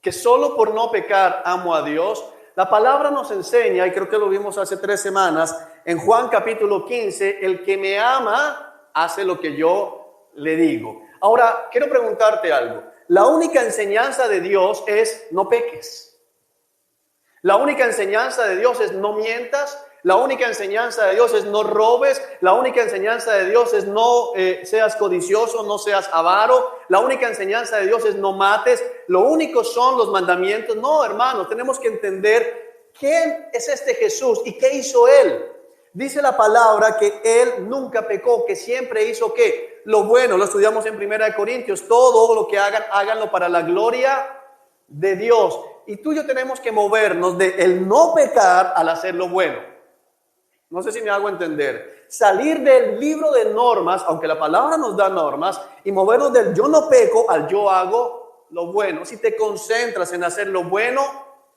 que solo por no pecar amo a Dios. La palabra nos enseña, y creo que lo vimos hace 3 semanas, en Juan capítulo 15, el que me ama hace lo que yo le digo. Ahora, quiero preguntarte algo. La única enseñanza de Dios es no peques. La única enseñanza de Dios es no mientas. La única enseñanza de Dios es no robes. La única enseñanza de Dios es no seas codicioso, no seas avaro. La única enseñanza de Dios es no mates. Lo único son los mandamientos. No, hermano, tenemos que entender quién es este Jesús y qué hizo Él. Dice la palabra que Él nunca pecó, que siempre hizo ¿qué? Lo bueno. Lo estudiamos en 1 Corintios. Todo lo que hagan, háganlo para la gloria de Dios. Y tú y yo tenemos que movernos de el no pecar al hacer lo bueno. No sé si me hago entender. Salir del libro de normas, aunque la palabra nos da normas, y movernos del yo no peco al yo hago lo bueno. Si te concentras en hacer lo bueno,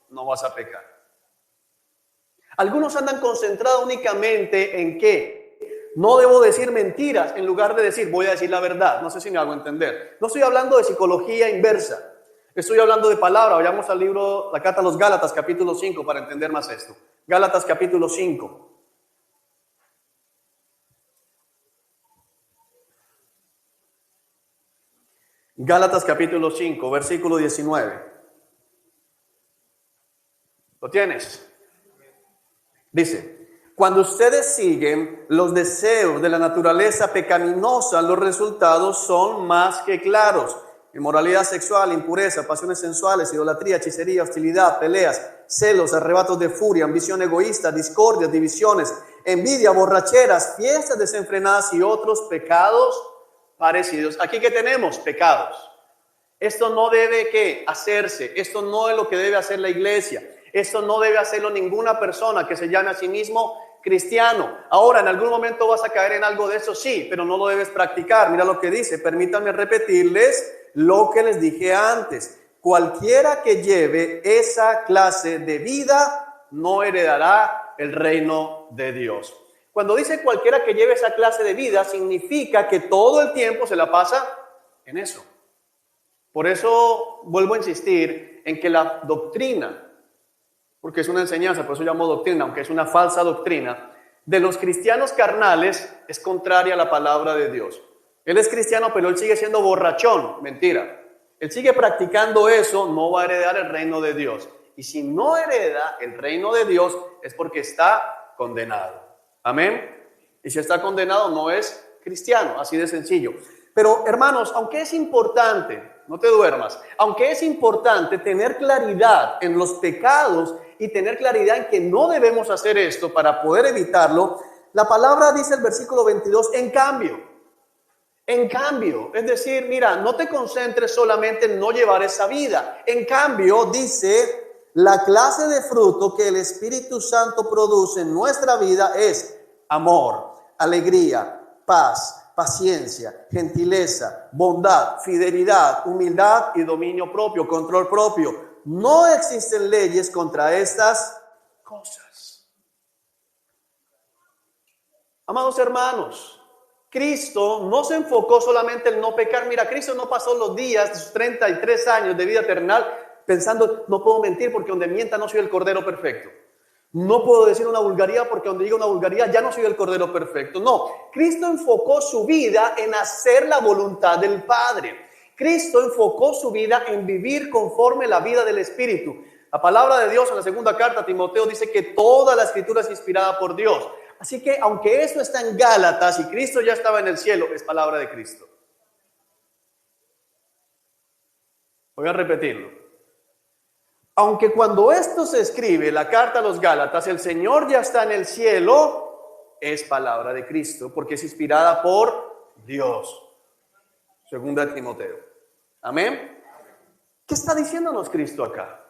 no vas a pecar. Algunos andan concentrados únicamente en ¿qué? No debo decir mentiras en lugar de decir voy a decir la verdad. No sé si me hago entender. No estoy hablando de psicología inversa. Estoy hablando de palabra. Vayamos al libro, la carta a los Gálatas, capítulo 5, para entender más esto. Gálatas, capítulo 5. Gálatas capítulo 5, versículo 19. ¿Lo tienes? Dice, cuando ustedes siguen los deseos de la naturaleza pecaminosa, los resultados son más que claros. Inmoralidad sexual, impureza, pasiones sensuales, idolatría, hechicería, hostilidad, peleas, celos, arrebatos de furia, ambición egoísta, discordias, divisiones, envidia, borracheras, fiestas desenfrenadas y otros pecados parecidos. Aquí que tenemos pecados. Esto no debe ¿qué? Hacerse. Esto no es lo que debe hacer la iglesia. Esto no debe hacerlo ninguna persona que se llame a sí mismo cristiano. Ahora, en algún momento vas a caer en algo de eso, sí, pero no lo debes practicar. Mira lo que dice. Permítanme repetirles lo que les dije antes. Cualquiera que lleve esa clase de vida no heredará el reino de Dios. Cuando dice cualquiera que lleve esa clase de vida, significa que todo el tiempo se la pasa en eso. Por eso vuelvo a insistir en que la doctrina, porque es una enseñanza, por eso llamo doctrina, aunque es una falsa doctrina, de los cristianos carnales es contraria a la palabra de Dios. Él es cristiano, pero él sigue siendo borrachón. Mentira. Él sigue practicando eso, no va a heredar el reino de Dios. Y si no hereda el reino de Dios, es porque está condenado. Amén. Y si está condenado, no es cristiano, así de sencillo. Pero hermanos, aunque es importante, no te duermas, aunque es importante tener claridad en los pecados y tener claridad en que no debemos hacer esto para poder evitarlo, la palabra dice el versículo 22, en cambio, En cambio, es decir, mira, no te concentres solamente en no llevar esa vida. En cambio, dice, la clase de fruto que el Espíritu Santo produce en nuestra vida es amor, alegría, paz, paciencia, gentileza, bondad, fidelidad, humildad y dominio propio, control propio. No existen leyes contra estas cosas. Amados hermanos, Cristo no se enfocó solamente en no pecar. Mira, Cristo no pasó los días de sus 33 años de vida terrenal pensando, no puedo mentir porque donde mienta no soy el cordero perfecto. No puedo decir una vulgaridad porque donde diga una vulgaridad ya no soy el cordero perfecto. No, Cristo enfocó su vida en hacer la voluntad del Padre. Cristo enfocó su vida en vivir conforme la vida del Espíritu. La palabra de Dios en la segunda carta a Timoteo dice que toda la Escritura es inspirada por Dios. Así que aunque eso está en Gálatas y Cristo ya estaba en el cielo, es palabra de Cristo. Voy a repetirlo. Aunque cuando esto se escribe, la carta a los Gálatas, el Señor ya está en el cielo, es palabra de Cristo, porque es inspirada por Dios. Segunda de Timoteo. Amén. ¿Qué está diciéndonos Cristo acá?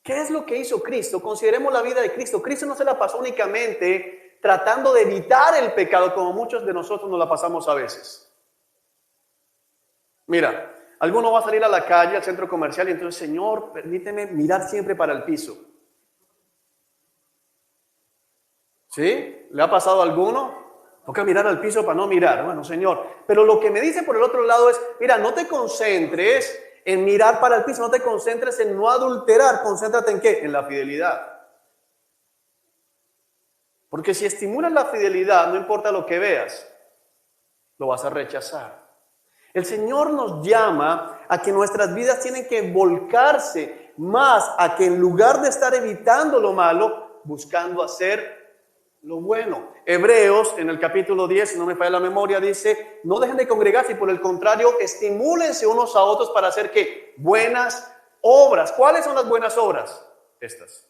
¿Qué es lo que hizo Cristo? Consideremos la vida de Cristo. Cristo no se la pasó únicamente tratando de evitar el pecado, como muchos de nosotros nos la pasamos a veces. Mira, alguno va a salir a la calle, al centro comercial, y entonces, Señor, permíteme mirar siempre para el piso. ¿Sí? ¿Le ha pasado a alguno? Toca mirar al piso para no mirar. Bueno, Señor, pero lo que me dice por el otro lado es, mira, no te concentres en mirar para el piso, no te concentres en no adulterar, concéntrate en ¿qué? En la fidelidad. Porque si estimulas la fidelidad, no importa lo que veas, lo vas a rechazar. El Señor nos llama a que nuestras vidas tienen que volcarse más a que en lugar de estar evitando lo malo, buscando hacer lo bueno. Hebreos, en el capítulo 10, si no me falla la memoria, dice, no dejen de congregarse y por el contrario, estimúlense unos a otros para hacer ¿qué? Buenas obras. ¿Cuáles son las buenas obras? Estas.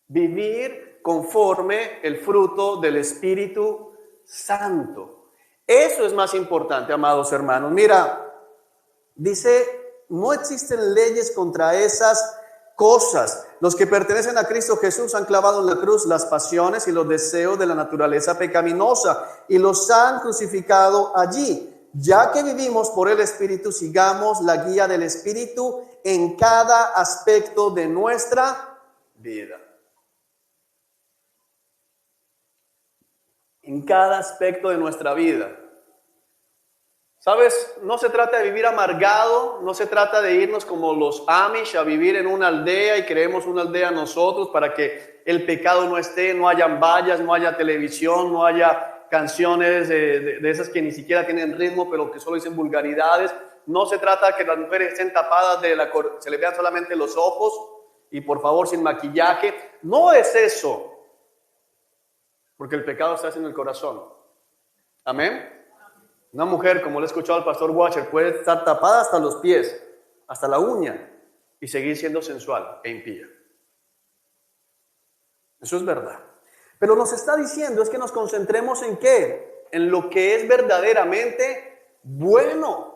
Vivir conforme el fruto del Espíritu Santo. Eso es más importante, amados hermanos. Mira, dice, no existen leyes contra esas cosas. Los que pertenecen a Cristo Jesús han clavado en la cruz las pasiones y los deseos de la naturaleza pecaminosa y los han crucificado allí. Ya que vivimos por el Espíritu, sigamos la guía del Espíritu en cada aspecto de nuestra vida. En cada aspecto de nuestra vida. ¿Sabes? No se trata de vivir amargado, no se trata de irnos como los Amish a vivir en una aldea y creemos una aldea nosotros para que el pecado no esté, no hayan vallas, no haya televisión, no haya canciones de esas que ni siquiera tienen ritmo, pero que solo dicen vulgaridades. No se trata de que las mujeres estén tapadas, se les vean solamente los ojos y por favor sin maquillaje. No es eso, porque el pecado está en el corazón. Amén. Una mujer, como le he escuchado al pastor Watcher, puede estar tapada hasta los pies, hasta la uña, y seguir siendo sensual e impía. Eso es verdad. Pero nos está diciendo es que nos concentremos en ¿qué? En lo que es verdaderamente bueno.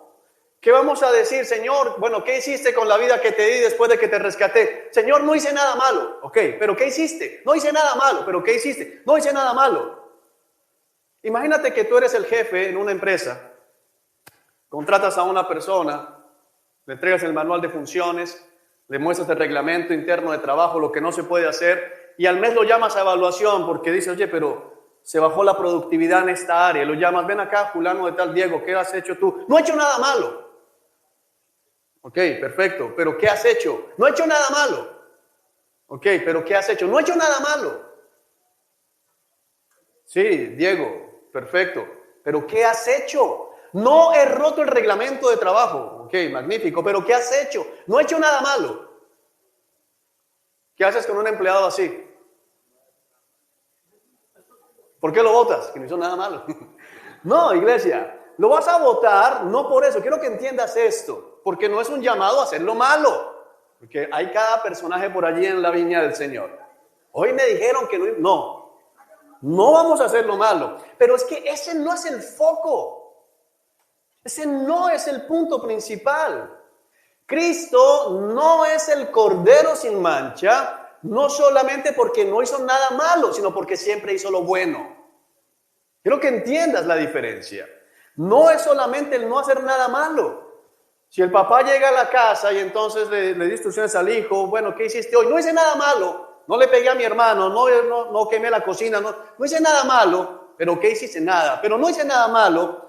¿Qué vamos a decir, Señor? Bueno, ¿qué hiciste con la vida que te di después de que te rescaté? Señor, no hice nada malo. Ok, ¿pero qué hiciste? No hice nada malo. ¿Pero qué hiciste? No hice nada malo. Imagínate que tú eres el jefe en una empresa, contratas a una persona, le entregas el manual de funciones, le muestras el reglamento interno de trabajo, lo que no se puede hacer, y al mes lo llamas a evaluación porque dices, oye, pero se bajó la productividad en esta área. Lo llamas, ven acá, fulano de tal, Diego, ¿qué has hecho tú? No he hecho nada malo. Ok, perfecto, pero ¿qué has hecho? No he hecho nada malo. Ok, pero ¿qué has hecho? No he hecho nada malo. Sí, Diego. Perfecto, pero ¿qué has hecho? No he roto el reglamento de trabajo. Ok, magnífico, pero ¿qué has hecho? No he hecho nada malo. ¿Qué haces con un empleado así? ¿Por qué lo votas? Que no hizo nada malo. No, iglesia, lo vas a votar no por eso. Quiero que entiendas esto, porque no es un llamado a hacer lo malo, porque hay cada personaje por allí en la viña del Señor. Hoy me dijeron que no. no vamos a hacer lo malo. Pero es que ese no es el foco. Ese no es el punto principal. Cristo no es el Cordero sin mancha, no solamente porque no hizo nada malo, sino porque siempre hizo lo bueno. Quiero que entiendas la diferencia. No es solamente el no hacer nada malo. Si el papá llega a la casa y entonces le da instrucciones al hijo, bueno, ¿qué hiciste hoy? No hice nada malo, no le pegué a mi hermano, no quemé la cocina, no hice nada malo, pero ¿qué hiciste? Nada, pero no hice nada malo.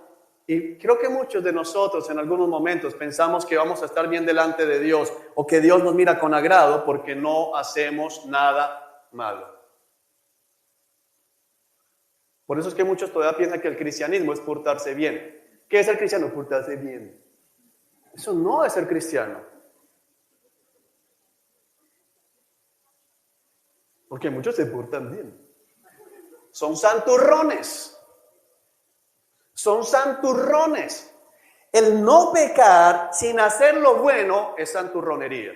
Y creo que muchos de nosotros en algunos momentos pensamos que vamos a estar bien delante de Dios o que Dios nos mira con agrado porque no hacemos nada malo. Por eso es que muchos todavía piensan que el cristianismo es portarse bien. ¿Qué es el cristiano? Portarse bien. Eso no es ser cristiano. Porque muchos se portan bien. Son santurrones. Son santurrones. El no pecar sin hacer lo bueno es santurronería,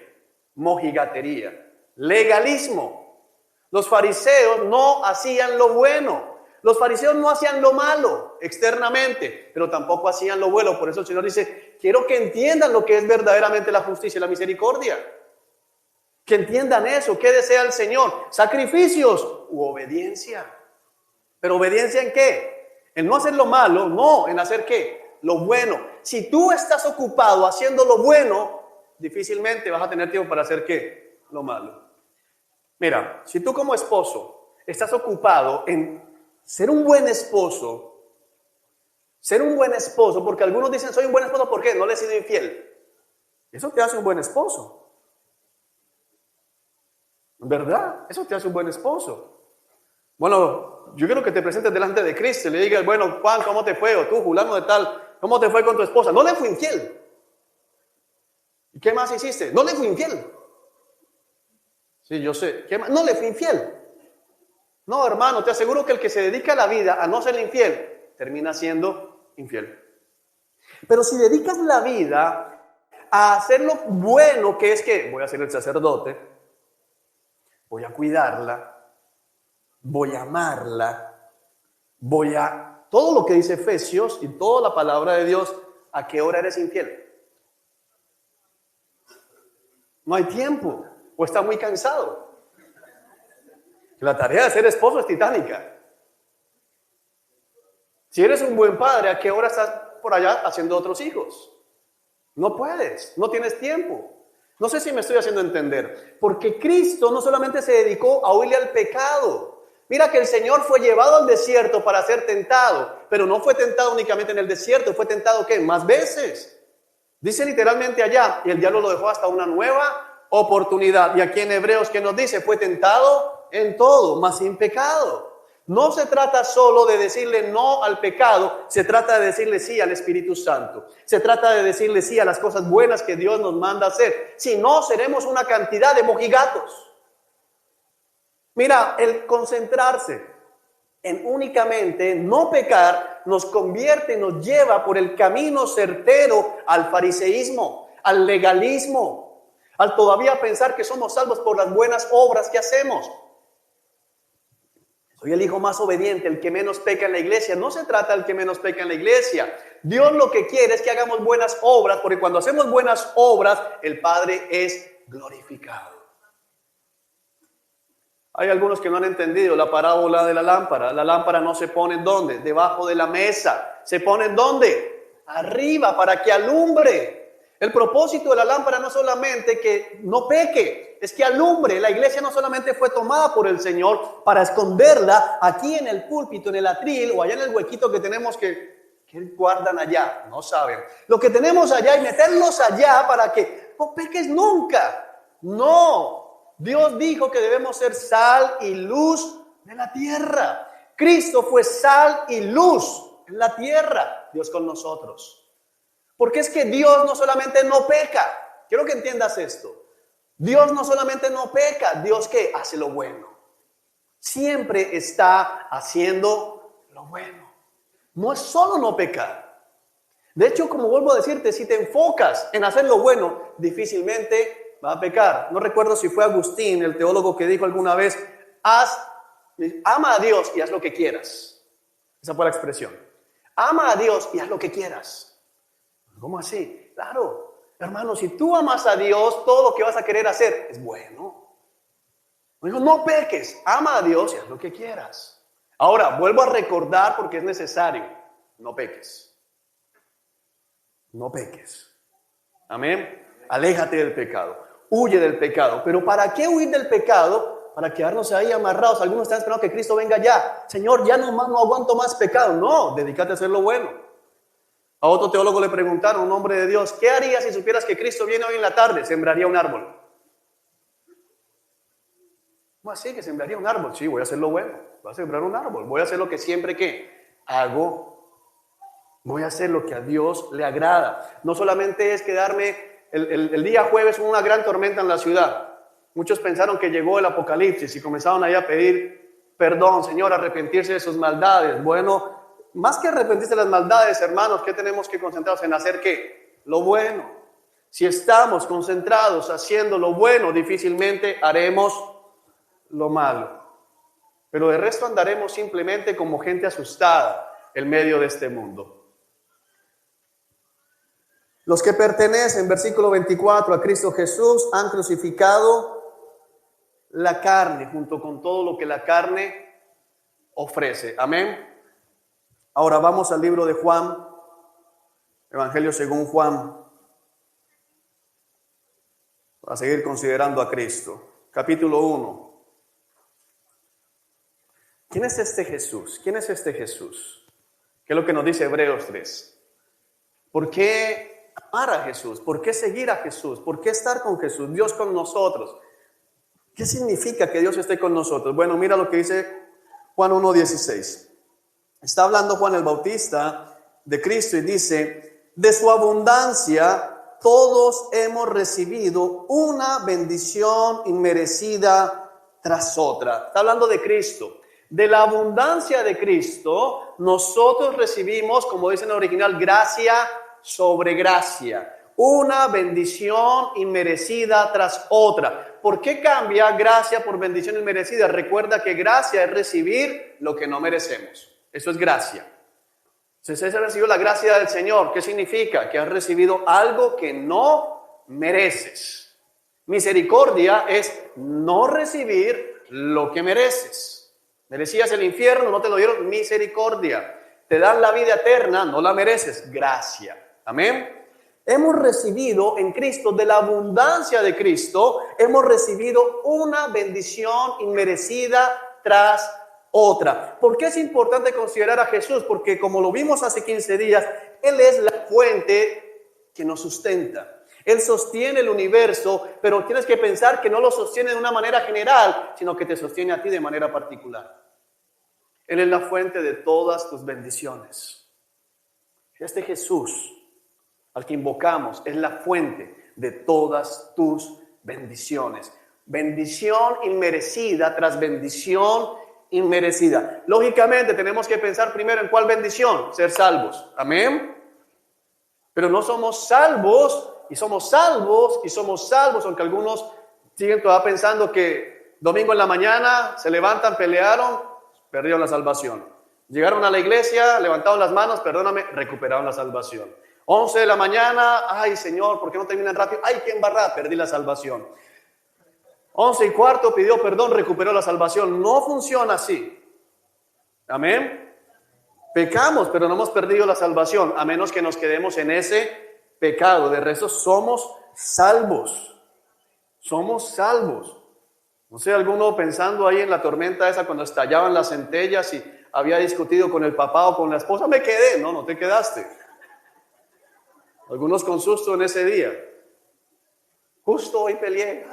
mojigatería, legalismo. Los fariseos no hacían lo bueno. Los fariseos no hacían lo malo externamente, pero tampoco hacían lo bueno. Por eso el Señor dice, quiero que entiendan lo que es verdaderamente la justicia y la misericordia. Que entiendan eso. ¿Qué desea el Señor? ¿Sacrificios u obediencia? ¿Pero obediencia en qué? En no hacer lo malo, no, en hacer ¿qué? Lo bueno. Si tú estás ocupado haciendo lo bueno, difícilmente vas a tener tiempo para hacer ¿qué? Lo malo. Mira, si tú como esposo estás ocupado en ser un buen esposo, porque algunos dicen soy un buen esposo, ¿por qué? No le he sido infiel. Eso te hace un buen esposo. ¿Verdad? Eso te hace un buen esposo. Bueno, yo quiero que te presentes delante de Cristo y le digas, bueno, Juan, ¿cómo te fue? O tú, fulano de tal, ¿cómo te fue con tu esposa? No le fui infiel. ¿Y qué más hiciste? No le fui infiel. Sí, yo sé. ¿Qué más? No le fui infiel. No, hermano, te aseguro que el que se dedica a la vida a no ser infiel, termina siendo infiel. Pero si dedicas la vida a hacer lo bueno, que es que voy a ser el sacerdote, voy a cuidarla, voy a amarla, todo lo que dice Efesios y toda la palabra de Dios, ¿a qué hora eres infiel? No hay tiempo, o está muy cansado. La tarea de ser esposo es titánica. Si eres un buen padre, ¿a qué hora estás por allá haciendo otros hijos? No puedes, no tienes tiempo. No sé si me estoy haciendo entender. Porque Cristo no solamente se dedicó a huirle al pecado. Mira que el Señor fue llevado al desierto para ser tentado, pero no fue tentado únicamente en el desierto, fue tentado ¿qué? Más veces. Dice literalmente allá, y el diablo lo dejó hasta una nueva oportunidad. Y aquí en Hebreos, ¿qué nos dice? Fue tentado en todo, mas sin pecado. No se trata solo de decirle no al pecado, se trata de decirle sí al Espíritu Santo. Se trata de decirle sí a las cosas buenas que Dios nos manda hacer. Si no, seremos una cantidad de mojigatos. Mira, el concentrarse en únicamente no pecar nos convierte, nos lleva por el camino certero al fariseísmo, al legalismo, al todavía pensar que somos salvos por las buenas obras que hacemos. Soy el hijo más obediente, el que menos peca en la iglesia. No se trata del que menos peca en la iglesia. Dios lo que quiere es que hagamos buenas obras, porque cuando hacemos buenas obras, el Padre es glorificado. Hay algunos que no han entendido la parábola de la lámpara. La lámpara no se pone ¿en dónde? Debajo de la mesa. ¿Se pone en dónde? Arriba, para que alumbre. El propósito de la lámpara no solamente que no peque, es que alumbre. La iglesia no solamente fue tomada por el Señor para esconderla aquí en el púlpito, en el atril o allá en el huequito que tenemos que guardan allá, no saben. Lo que tenemos allá y meterlos allá para que no peques nunca. No, Dios dijo que debemos ser sal y luz de la tierra. Cristo fue sal y luz en la tierra, Dios con nosotros. Porque es que Dios no solamente no peca. Quiero que entiendas esto. Dios no solamente no peca, Dios ¿qué? Hace lo bueno. Siempre está haciendo lo bueno. No es solo no pecar. De hecho, como vuelvo a decirte, si te enfocas en hacer lo bueno, difícilmente va a pecar. No recuerdo si fue Agustín, el teólogo, que dijo alguna vez, haz Ama a Dios y haz lo que quieras. Esa fue la expresión. Ama a Dios y haz lo que quieras. ¿Cómo así? Claro, hermano, si tú amas a Dios, todo lo que vas a querer hacer es bueno. Dijo, no peques, ama a Dios y haz lo que quieras. Ahora, vuelvo a recordar porque es necesario. No peques. No peques. Amén. Aléjate del pecado. Huye del pecado. Pero ¿para qué huir del pecado? Para quedarnos ahí amarrados. Algunos están esperando que Cristo venga ya. Señor, ya no aguanto más pecado. No, dedícate a hacer lo bueno. A otro teólogo le preguntaron, un hombre de Dios, ¿qué harías si supieras que Cristo viene hoy en la tarde? Sembraría un árbol. ¿Cómo así que sembraría un árbol? Sí, voy a hacer lo bueno. Voy a sembrar un árbol. Voy a hacer lo que siempre que hago. Voy a hacer lo que a Dios le agrada. No solamente es quedarme el día jueves hubo una gran tormenta en la ciudad. Muchos pensaron que llegó el apocalipsis y comenzaron ahí a pedir perdón, Señor, arrepentirse de sus maldades. Bueno, más que arrepentirse de las maldades, hermanos, ¿qué tenemos que concentrarnos en hacer qué? Lo bueno. Si estamos concentrados haciendo lo bueno, difícilmente haremos lo malo. Pero de resto andaremos simplemente como gente asustada en medio de este mundo. Los que pertenecen, versículo 24, a Cristo Jesús han crucificado la carne junto con todo lo que la carne ofrece. Amén. Ahora vamos al libro de Juan, Evangelio según Juan, para seguir considerando a Cristo. Capítulo 1. ¿Quién es este Jesús? ¿Quién es este Jesús? ¿Qué es lo que nos dice Hebreos 3? ¿Por qué amar a Jesús? ¿Por qué seguir a Jesús? ¿Por qué estar con Jesús? Dios con nosotros. ¿Qué significa que Dios esté con nosotros? Bueno, mira lo que dice Juan 1:16. Está hablando Juan el Bautista de Cristo y dice, de su abundancia todos hemos recibido una bendición inmerecida tras otra. Está hablando de Cristo. De la abundancia de Cristo, nosotros recibimos, como dice en el original, gracia sobre gracia. Una bendición inmerecida tras otra. ¿Por qué cambia gracia por bendición inmerecida? Recuerda que gracia es recibir lo que no merecemos. Eso es gracia. Si has recibido la gracia del Señor, ¿qué significa? Que has recibido algo que no mereces. Misericordia es no recibir lo que mereces. Merecías el infierno, no te lo dieron, misericordia. Te dan la vida eterna, no la mereces, gracia. Amén. Hemos recibido en Cristo, de la abundancia de Cristo, hemos recibido una bendición inmerecida tras otra. ¿Por qué es importante considerar a Jesús? Porque como lo vimos hace 15 días, Él es la fuente que nos sustenta. Él sostiene el universo, pero tienes que pensar que no lo sostiene de una manera general, sino que te sostiene a ti de manera particular. Él es la fuente de todas tus bendiciones. Este Jesús al que invocamos es la fuente de todas tus bendiciones. Bendición inmerecida tras bendición inmerecida. Lógicamente tenemos que pensar primero en cuál bendición, ser salvos. Amén. Pero no somos salvos y somos salvos y somos salvos, aunque algunos siguen todavía pensando que domingo en la mañana se levantan, pelearon, perdieron la salvación. Llegaron a la iglesia, levantaron las manos, perdóname, recuperaron la salvación. 11 de la mañana, ay Señor, ¿por qué no terminan rápido? Ay, qué embarrada, perdí la salvación. 11:15 pidió perdón, recuperó la salvación. No funciona así. Amén. Pecamos, pero no hemos perdido la salvación, a menos que nos quedemos en ese pecado. De resto, somos salvos. Somos salvos. No sé, alguno pensando ahí en la tormenta esa cuando estallaban las centellas y había discutido con el papá o con la esposa, me quedé. No, no te quedaste. Algunos con susto en ese día. Justo hoy peleé.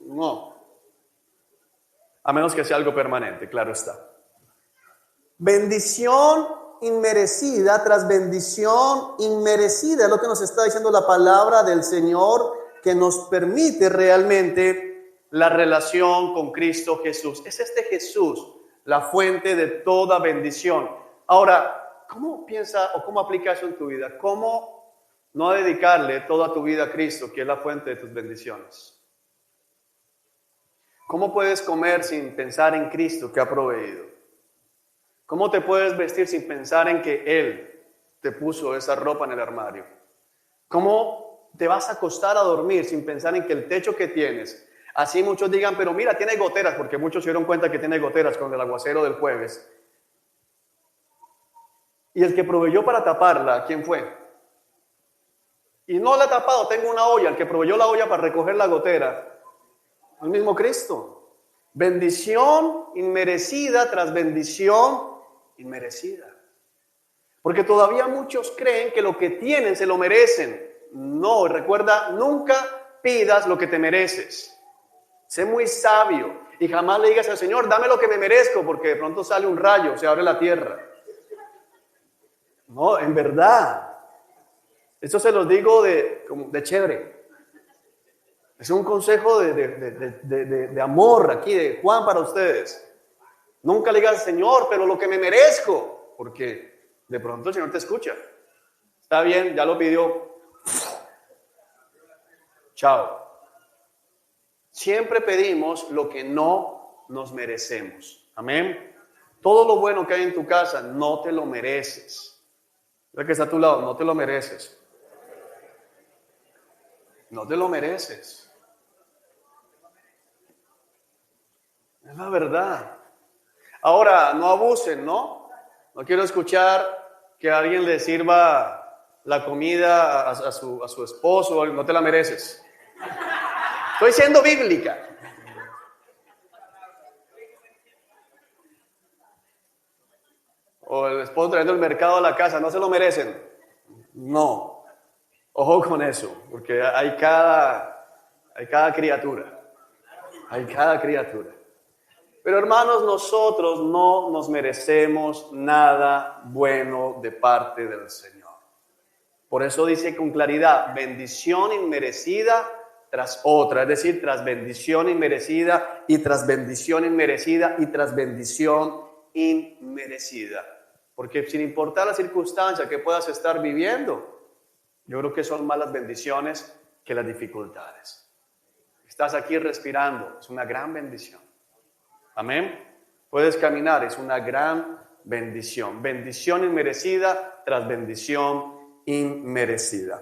No. A menos que sea algo permanente, claro está. Bendición inmerecida tras bendición inmerecida. Es lo que nos está diciendo la palabra del Señor, que nos permite realmente la relación con Cristo Jesús. Es este Jesús la fuente de toda bendición. Ahora, ¿cómo piensa o cómo aplica eso en tu vida? ¿Cómo no dedicarle toda tu vida a Cristo, que es la fuente de tus bendiciones? ¿Cómo puedes comer sin pensar en Cristo que ha proveído? ¿Cómo te puedes vestir sin pensar en que Él te puso esa ropa en el armario? ¿Cómo te vas a acostar a dormir sin pensar en que el techo que tienes, así muchos digan, pero mira, tiene goteras, porque muchos se dieron cuenta que tiene goteras con el aguacero del jueves? Y el que proveyó para taparla, ¿quién fue? Y no la ha tapado, tengo una olla, el que proveyó la olla para recoger la gotera, el mismo Cristo. Bendición inmerecida tras bendición inmerecida. Porque todavía muchos creen que lo que tienen se lo merecen. No, recuerda, nunca pidas lo que te mereces. Sé muy sabio y jamás le digas al Señor, dame lo que me merezco, porque de pronto sale un rayo, se abre la tierra. No, en verdad. Esto se los digo de chévere. Es un consejo de amor aquí, de Juan para ustedes. Nunca le digas, Señor, pero lo que me merezco, porque de pronto el Señor te escucha. Está bien, ya lo pidió. Chao. Siempre pedimos lo que no nos merecemos. Amén. Todo lo bueno que hay en tu casa no te lo mereces. El que está a tu lado, no te lo mereces. No te lo mereces. Es la verdad. Ahora, no abusen, ¿no? No quiero escuchar que alguien le sirva la comida a su esposo, no te la mereces. Estoy siendo bíblica. O el esposo trayendo el mercado a la casa, no se lo merecen. No. Ojo con eso, porque hay cada criatura. Hay cada criatura. Pero hermanos, nosotros no nos merecemos nada bueno de parte del Señor. Por eso dice con claridad, bendición inmerecida tras otra, es decir, tras bendición inmerecida y tras bendición inmerecida y tras bendición inmerecida. Porque sin importar la circunstancia que puedas estar viviendo, yo creo que son más las bendiciones que las dificultades. Estás aquí respirando, es una gran bendición. Amén. Puedes caminar, es una gran bendición. Bendición inmerecida tras bendición inmerecida.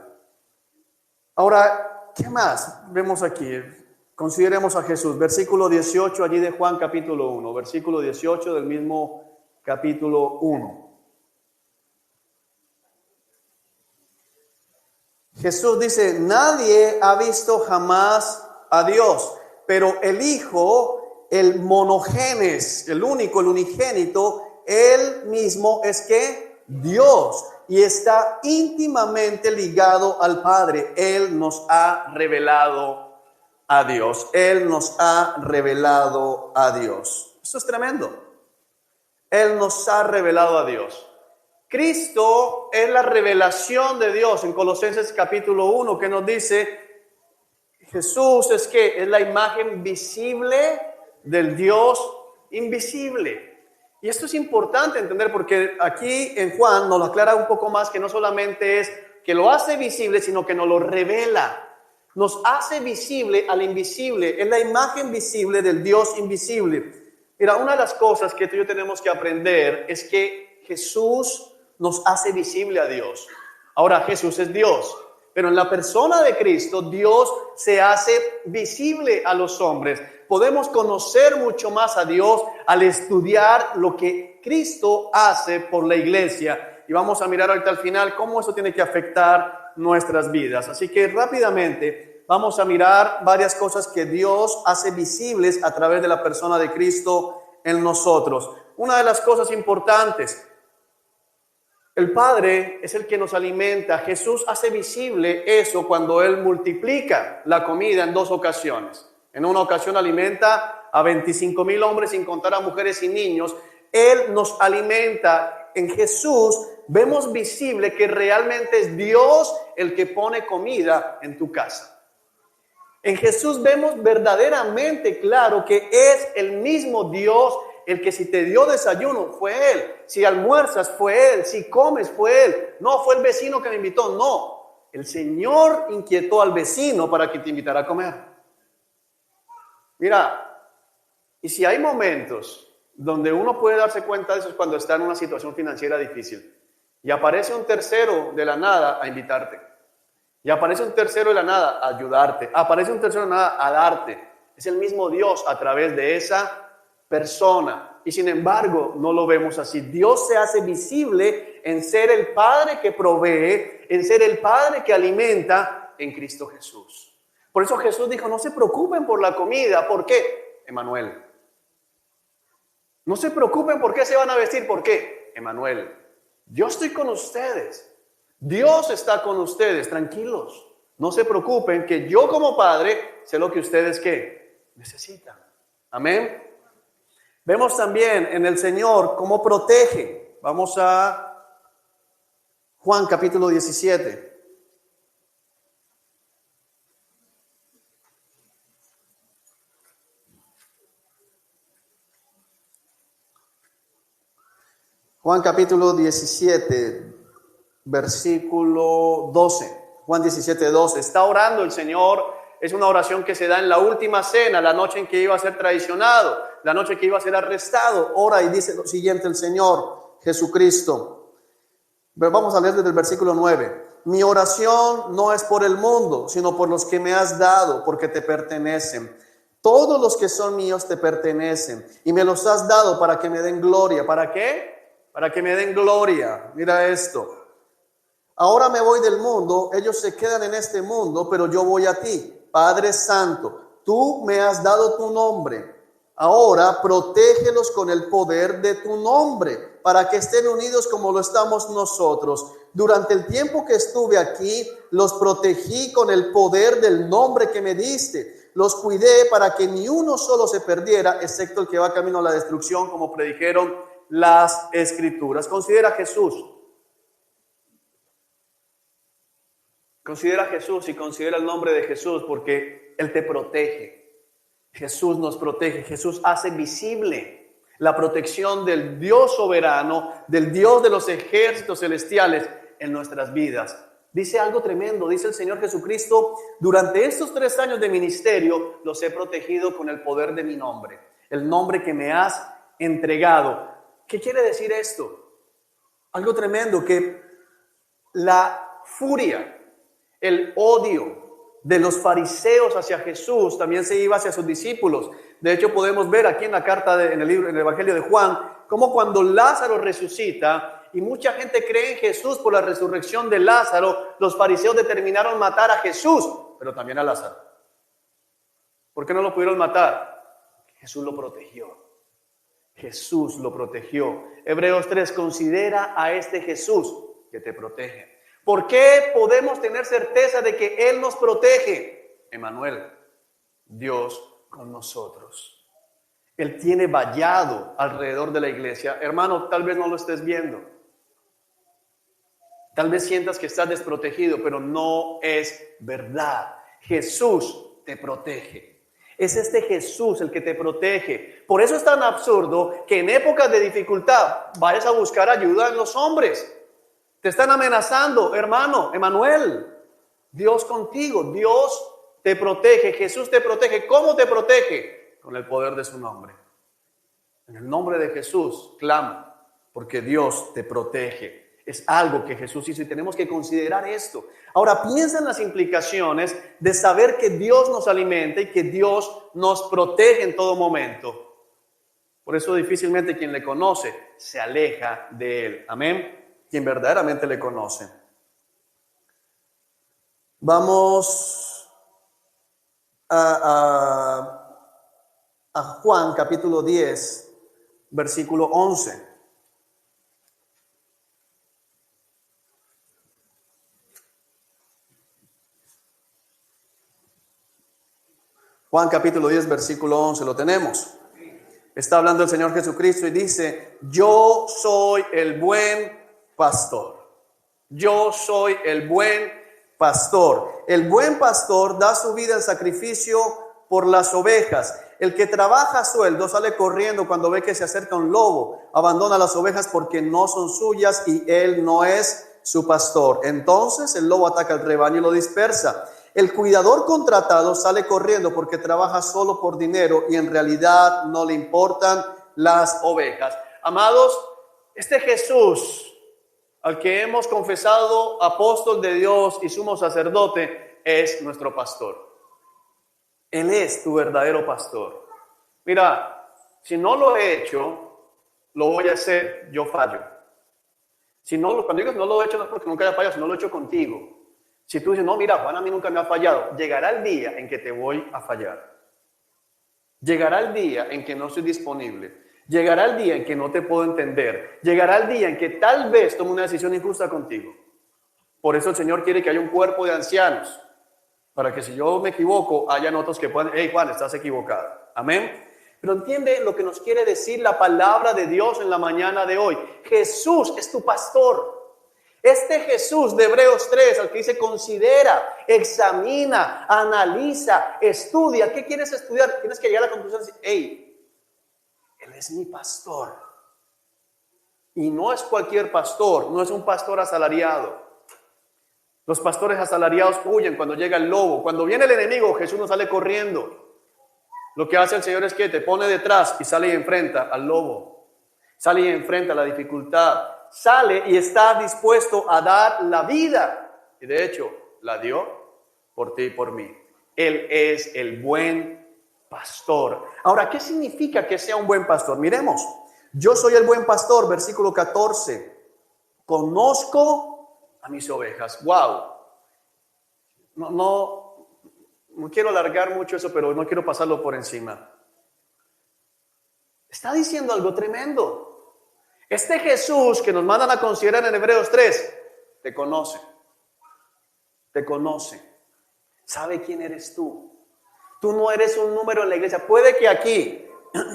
Ahora, ¿qué más vemos aquí? Consideremos a Jesús. Versículo 18 allí de Juan capítulo 1. Versículo 18 del mismo capítulo 1. Jesús dice, nadie ha visto jamás a Dios, pero el Hijo, el monogenes, el único, el unigénito, él mismo es que Dios y está íntimamente ligado al Padre. Él nos ha revelado a Dios. Él nos ha revelado a Dios. Esto es tremendo. Él nos ha revelado a Dios. Cristo es la revelación de Dios en Colosenses capítulo 1, que nos dice, Jesús es que es la imagen visible del Dios invisible. Y esto es importante entender porque aquí en Juan nos lo aclara un poco más, que no solamente es que lo hace visible, sino que nos lo revela. Nos hace visible al invisible, es la imagen visible del Dios invisible. Mira, una de las cosas que tú y yo tenemos que aprender es que Jesús nos hace visible a Dios. Ahora, Jesús es Dios, pero en la persona de Cristo, Dios se hace visible a los hombres. Podemos conocer mucho más a Dios al estudiar lo que Cristo hace por la iglesia. Y vamos a mirar ahorita al final cómo eso tiene que afectar nuestras vidas. Así que rápidamente vamos a mirar varias cosas que Dios hace visibles a través de la persona de Cristo en nosotros. Una de las cosas importantes, el Padre es el que nos alimenta. Jesús hace visible eso cuando Él multiplica la comida en 2 ocasiones. En una ocasión alimenta a 25,000 hombres sin contar a mujeres y niños. Él nos alimenta. En Jesús vemos visible que realmente es Dios el que pone comida en tu casa. En Jesús vemos verdaderamente claro que es el mismo Dios el que si te dio desayuno fue Él, si almuerzas fue Él, si comes fue Él, no fue el vecino que me invitó, no. El Señor inquietó al vecino para que te invitara a comer. Mira, Y si hay momentos donde uno puede darse cuenta de eso es cuando está en una situación financiera difícil y aparece un tercero de la nada a invitarte, y aparece un tercero de la nada a ayudarte, aparece un tercero de la nada a darte. Es el mismo Dios a través de esa persona. Y sin embargo, no lo vemos así. Dios se hace visible en ser el Padre que provee, en ser el Padre que alimenta en Cristo Jesús. Por eso Jesús dijo, no se preocupen por la comida. ¿Por qué? Emmanuel. No se preocupen por qué se van a vestir. ¿Por qué? Emmanuel. Yo estoy con ustedes. Dios está con ustedes. Tranquilos. No se preocupen que yo como Padre sé lo que ustedes ¿qué? Necesitan. Amén. Vemos también en el Señor cómo protege. Vamos a Juan capítulo 17. Juan capítulo 17, versículo 12. Juan 17, 12. Está orando el Señor. Es una oración que se da en la última cena, la noche en que iba a ser traicionado, la noche que iba a ser arrestado. Ora y dice lo siguiente el Señor Jesucristo. Vamos a leer desde el versículo 9. Mi oración no es por el mundo, sino por los que me has dado, porque te pertenecen. Todos los que son míos te pertenecen y me los has dado para que me den gloria. ¿Para qué? Para que me den gloria. Mira esto. Ahora me voy del mundo, ellos se quedan en este mundo, pero yo voy a ti. Padre Santo, tú me has dado tu nombre. Ahora protégelos con el poder de tu nombre, para que estén unidos como lo estamos nosotros. Durante el tiempo que estuve aquí, los protegí con el poder del nombre que me diste. Los cuidé para que ni uno solo se perdiera, excepto el que va camino a la destrucción, como predijeron las Escrituras. Considera a Jesús. Considera a Jesús y considera el nombre de Jesús, porque Él te protege. Jesús nos protege. Jesús hace visible la protección del Dios soberano, del Dios de los ejércitos celestiales en nuestras vidas. Dice algo tremendo, dice el Señor Jesucristo: durante estos 3 años de ministerio los he protegido con el poder de mi nombre, el nombre que me has entregado. ¿Qué quiere decir esto? Algo tremendo, que la furia, el odio de los fariseos hacia Jesús también se iba hacia sus discípulos. De hecho, podemos ver aquí en la carta, en el Evangelio de Juan, cómo cuando Lázaro resucita y mucha gente cree en Jesús por la resurrección de Lázaro, los fariseos determinaron matar a Jesús, pero también a Lázaro. ¿Por qué no lo pudieron matar? Jesús lo protegió. Jesús lo protegió. Hebreos 3, considera a este Jesús que te protege. ¿Por qué podemos tener certeza de que Él nos protege? Emmanuel, Dios con nosotros. Él tiene vallado alrededor de la iglesia. Hermano, tal vez no lo estés viendo. Tal vez sientas que estás desprotegido, pero no es verdad. Jesús te protege. Es este Jesús el que te protege. Por eso es tan absurdo que en épocas de dificultad vayas a buscar ayuda en los hombres. Te están amenazando, hermano, Emmanuel, Dios contigo, Dios te protege, Jesús te protege. ¿Cómo te protege? Con el poder de su nombre. En el nombre de Jesús, clama, porque Dios te protege. Es algo que Jesús hizo y tenemos que considerar esto. Ahora piensa en las implicaciones de saber que Dios nos alimenta y que Dios nos protege en todo momento. Por eso difícilmente quien le conoce se aleja de Él. Amén. Quien verdaderamente le conoce. Vamos a Juan capítulo 10, versículo 11. Juan capítulo 10, versículo 11, lo tenemos. Está hablando el Señor Jesucristo y dice: yo soy el buen pastor. Yo soy el buen pastor. El buen pastor da su vida en sacrificio por las ovejas. El que trabaja a sueldo sale corriendo cuando ve que se acerca un lobo. Abandona las ovejas porque no son suyas y él no es su pastor. Entonces el lobo ataca al rebaño y lo dispersa. El cuidador contratado sale corriendo porque trabaja solo por dinero y en realidad no le importan las ovejas. Amados, este Jesús al que hemos confesado apóstol de Dios y sumo sacerdote es nuestro pastor. Él es tu verdadero pastor. Mira, si no lo he hecho, lo voy a hacer, yo fallo. Si no, cuando digo no lo he hecho, no es porque nunca haya fallado, sino lo he hecho contigo. Si tú dices, no, mira, Juan a mí nunca me ha fallado, llegará el día en que te voy a fallar. Llegará el día en que no estoy disponible. Llegará el día en que no te puedo entender. Llegará el día en que tal vez tome una decisión injusta contigo. Por eso el Señor quiere que haya un cuerpo de ancianos, para que si yo me equivoco, hayan otros que puedan, hey Juan, estás equivocado. Amén. Pero entiende lo que nos quiere decir la palabra de Dios en la mañana de hoy. Jesús es tu pastor. Este Jesús de Hebreos 3, al que dice considera, examina, analiza, estudia. ¿Qué quieres estudiar? Tienes que llegar a la conclusión de decir, hey, Él es mi pastor. Y no es cualquier pastor, no es un pastor asalariado. Los pastores asalariados huyen cuando llega el lobo. Cuando viene el enemigo, Jesús no sale corriendo. Lo que hace el Señor es que te pone detrás y sale y enfrenta al lobo. Sale y enfrenta la dificultad. Sale y está dispuesto a dar la vida. Y de hecho, la dio por ti y por mí. Él es el buen pastor. Ahora, ¿qué significa que sea un buen pastor? Miremos. Yo soy el buen pastor, versículo 14. Conozco a mis ovejas. Wow. No quiero alargar mucho eso, pero no quiero pasarlo por encima. Está diciendo algo tremendo. Este Jesús que nos mandan a considerar en Hebreos 3, te conoce. Te conoce. Sabe quién eres tú. Tú no eres un número en la iglesia. Puede que aquí,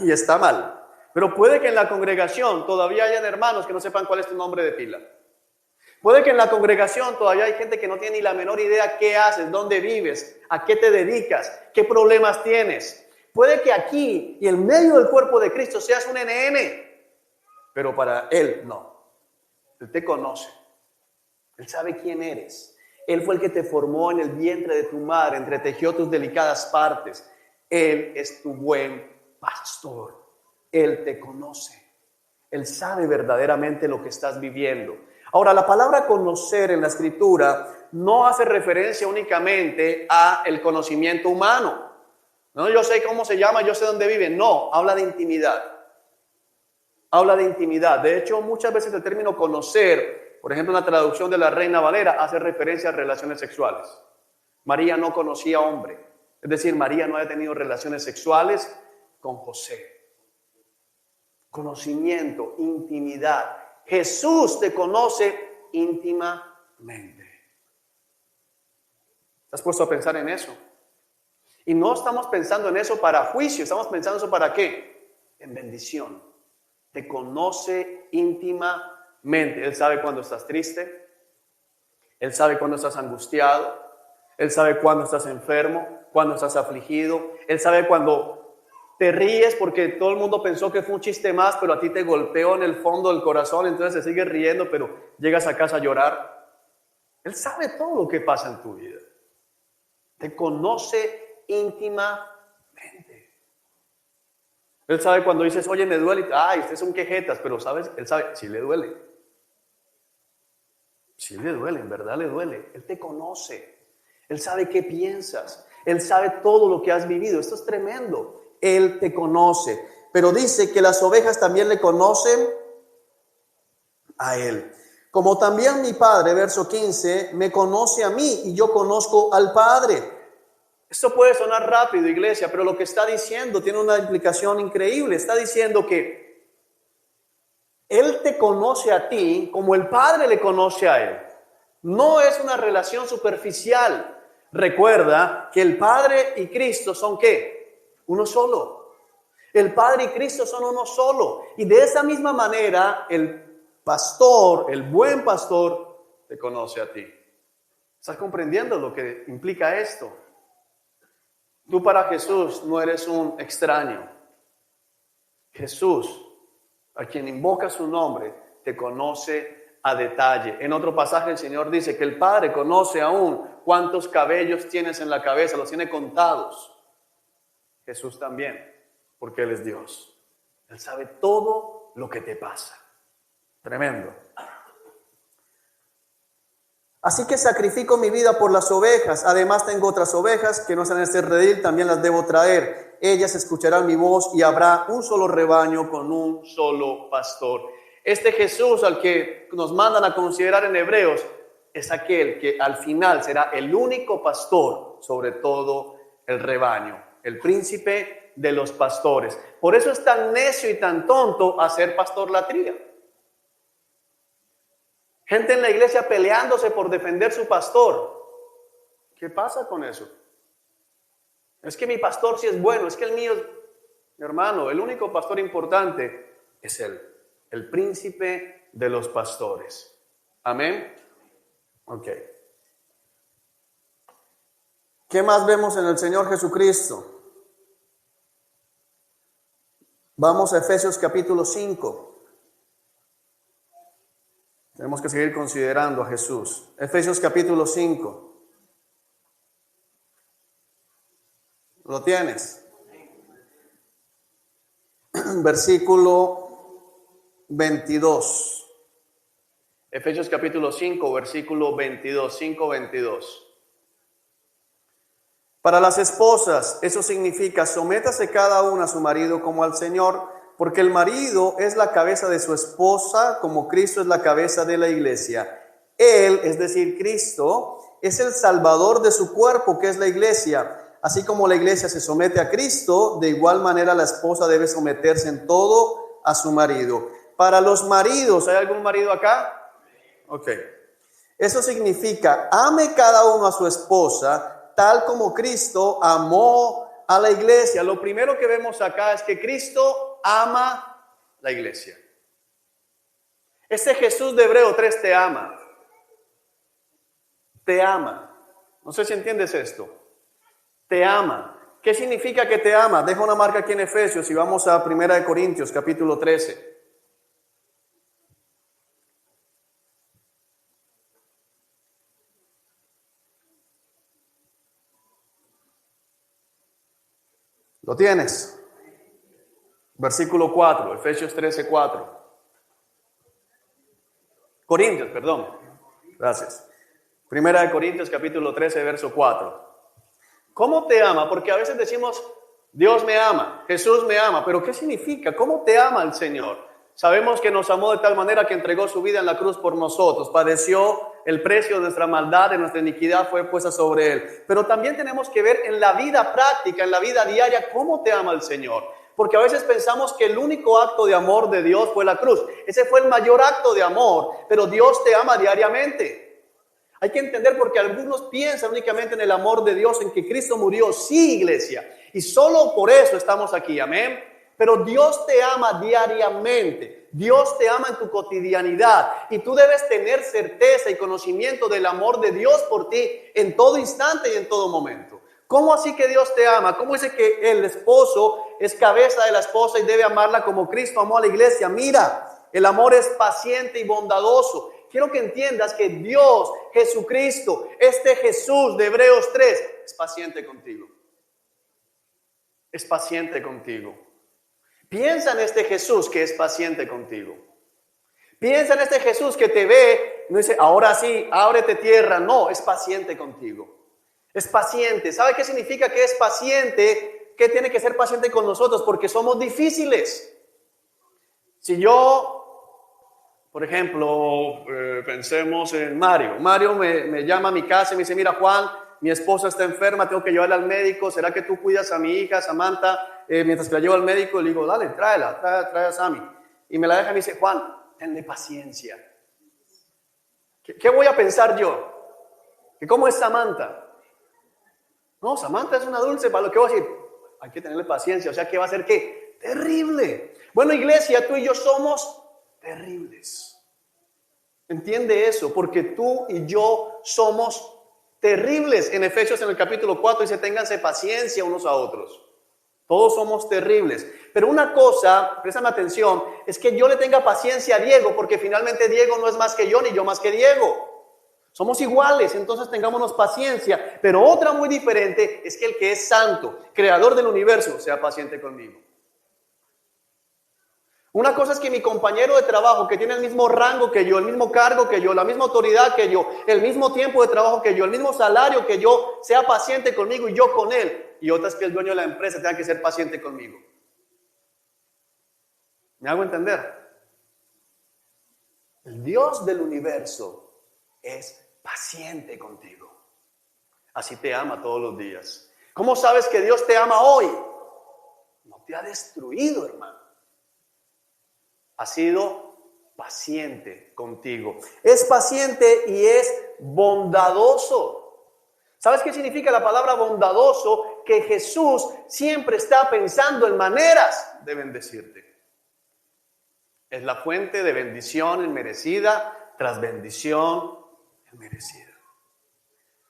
y está mal, pero puede que en la congregación todavía hayan hermanos que no sepan cuál es tu nombre de pila. Puede que en la congregación todavía hay gente que no tiene ni la menor idea qué haces, dónde vives, a qué te dedicas, qué problemas tienes. Puede que aquí y en medio del cuerpo de Cristo seas un NN, pero para Él no. Él te conoce. Él sabe quién eres. Él fue el que te formó en el vientre de tu madre, entretejió tus delicadas partes. Él es tu buen pastor. Él te conoce. Él sabe verdaderamente lo que estás viviendo. Ahora, la palabra conocer en la Escritura no hace referencia únicamente a el conocimiento humano. No, yo sé cómo se llama, yo sé dónde vive. No, habla de intimidad. Habla de intimidad. De hecho, muchas veces el término conocer, por ejemplo, en la traducción de la Reina Valera, hace referencia a relaciones sexuales. María no conocía hombre. Es decir, María no había tenido relaciones sexuales con José. Conocimiento, intimidad. Jesús te conoce íntimamente. ¿Estás puesto a pensar en eso? Y no estamos pensando en eso para juicio, estamos pensando en eso para qué? En bendición. Te conoce íntimamente. Él sabe cuando estás triste. Él sabe cuando estás angustiado. Él sabe cuando estás enfermo, cuando estás afligido. Él sabe cuando te ríes porque todo el mundo pensó que fue un chiste más, pero a ti te golpeó en el fondo del corazón, entonces te sigues riendo, pero llegas a casa a llorar. Él sabe todo lo que pasa en tu vida. Te conoce íntimamente. Él sabe cuando dices, oye, me duele. Ay, ustedes son quejetas, pero ¿sabes? Él sabe, sí le duele. Sí le duele, en verdad le duele. Él te conoce. Él sabe qué piensas. Él sabe todo lo que has vivido. Esto es tremendo. Él te conoce. Pero dice que las ovejas también le conocen a Él. Como también mi Padre, verso 15, me conoce a mí y yo conozco al Padre. Esto puede sonar rápido, iglesia, pero lo que está diciendo tiene una implicación increíble. Está diciendo que Él te conoce a ti como el Padre le conoce a Él. No es una relación superficial. Recuerda que el Padre y Cristo son ¿qué? Uno solo. El Padre y Cristo son uno solo. Y de esa misma manera, el pastor, el buen pastor, te conoce a ti. ¿Estás comprendiendo lo que implica esto? Tú para Jesús no eres un extraño. Jesús, a quien invoca su nombre, te conoce a detalle. En otro pasaje el Señor dice que el Padre conoce aún cuántos cabellos tienes en la cabeza, los tiene contados. Jesús también, porque Él es Dios. Él sabe todo lo que te pasa. Tremendo. Así que sacrifico mi vida por las ovejas. Además tengo otras ovejas que no están en este redil, también las debo traer. Ellas escucharán mi voz y habrá un solo rebaño con un solo pastor. Este Jesús al que nos mandan a considerar en Hebreos es aquel que al final será el único pastor sobre todo el rebaño, el príncipe de los pastores. Por eso es tan necio y tan tonto hacer pastor latría. Gente en la iglesia peleándose por defender su pastor. ¿Qué pasa con eso? Es que mi pastor sí es bueno, es que el mío, mi hermano, el único pastor importante es él, el príncipe de los pastores. Amén. Ok. ¿Qué más vemos en el Señor Jesucristo? Vamos a Efesios capítulo 5. Tenemos que seguir considerando a Jesús. Efesios capítulo 5. ¿Lo tienes? Versículo 22. Efesios capítulo 5, versículo 22. 5:22. Para las esposas, eso significa: sométase cada una a su marido como al Señor, porque el marido es la cabeza de su esposa, como Cristo es la cabeza de la iglesia. Él, es decir, Cristo, es el salvador de su cuerpo, que es la iglesia. Así como la iglesia se somete a Cristo, de igual manera la esposa debe someterse en todo a su marido. Para los maridos, ¿hay algún marido acá? Ok. Eso significa: ame cada uno a su esposa, tal como Cristo amó a la iglesia. Lo primero que vemos acá es que Cristo ama la iglesia. Este Jesús de Hebreo 3 te ama. Te ama. No sé si entiendes esto. Te ama. ¿Qué significa que te ama? Deja una marca aquí en Efesios y vamos a 1 Corintios capítulo 13. ¿Lo tienes? Versículo 4, Efesios 13, 4. Corintios, perdón. Gracias. 1 Corintios capítulo 13, verso 4. ¿Cómo te ama? Porque a veces decimos, Dios me ama, Jesús me ama, pero ¿qué significa? ¿Cómo te ama el Señor? Sabemos que nos amó de tal manera que entregó su vida en la cruz por nosotros, padeció el precio de nuestra maldad, de nuestra iniquidad fue puesta sobre él. Pero también tenemos que ver en la vida práctica, en la vida diaria, cómo te ama el Señor. Porque a veces pensamos que el único acto de amor de Dios fue la cruz. Ese fue el mayor acto de amor, pero Dios te ama diariamente. Hay que entender, porque algunos piensan únicamente en el amor de Dios, en que Cristo murió. Sí, iglesia, y solo por eso estamos aquí, amén. Pero Dios te ama diariamente, Dios te ama en tu cotidianidad, y tú debes tener certeza y conocimiento del amor de Dios por ti en todo instante y en todo momento. ¿Cómo así que Dios te ama? ¿Cómo dice que el esposo es cabeza de la esposa y debe amarla como Cristo amó a la iglesia? Mira, el amor es paciente y bondadoso. Quiero que entiendas que Dios, Jesucristo, este Jesús de Hebreos 3, es paciente contigo. Es paciente contigo. Piensa en este Jesús que es paciente contigo. Piensa en este Jesús que te ve, no dice, ahora sí, ábrete tierra. No, es paciente contigo. Es paciente. ¿Sabe qué significa que es paciente? Que tiene que ser paciente con nosotros porque somos difíciles. Si yo... Por ejemplo, pensemos en Mario. Mario me llama a mi casa y me dice, mira Juan, mi esposa está enferma, tengo que llevarla al médico. ¿Será que tú cuidas a mi hija, Samantha, mientras que la llevo al médico? Le digo, dale, trae a Sammy. Y me la deja y me dice, Juan, tenle paciencia. ¿Qué voy a pensar yo? ¿Que cómo es Samantha? No, Samantha es una dulce, para lo que voy a decir, hay que tenerle paciencia. O sea, ¿qué va a ser qué? Terrible. Bueno, iglesia, tú y yo somos terribles. Entiende eso, porque tú y yo somos terribles. En Efesios en el capítulo 4 dice, ténganse paciencia unos a otros. Todos somos terribles. Pero una cosa, préstame atención, es que yo le tenga paciencia a Diego, porque finalmente Diego no es más que yo, ni yo más que Diego. Somos iguales, entonces tengámonos paciencia. Pero otra muy diferente es que el que es santo, creador del universo, sea paciente conmigo. Una cosa es que mi compañero de trabajo, que tiene el mismo rango que yo, el mismo cargo que yo, la misma autoridad que yo, el mismo tiempo de trabajo que yo, el mismo salario que yo, sea paciente conmigo y yo con él. Y otra es que el dueño de la empresa tenga que ser paciente conmigo. ¿Me hago entender? El Dios del universo es paciente contigo. Así te ama todos los días. ¿Cómo sabes que Dios te ama hoy? No te ha destruido, hermano. Ha sido paciente contigo. Es paciente y es bondadoso. ¿Sabes qué significa la palabra bondadoso? Que Jesús siempre está pensando en maneras de bendecirte. Es la fuente de bendición inmerecida tras bendición inmerecida.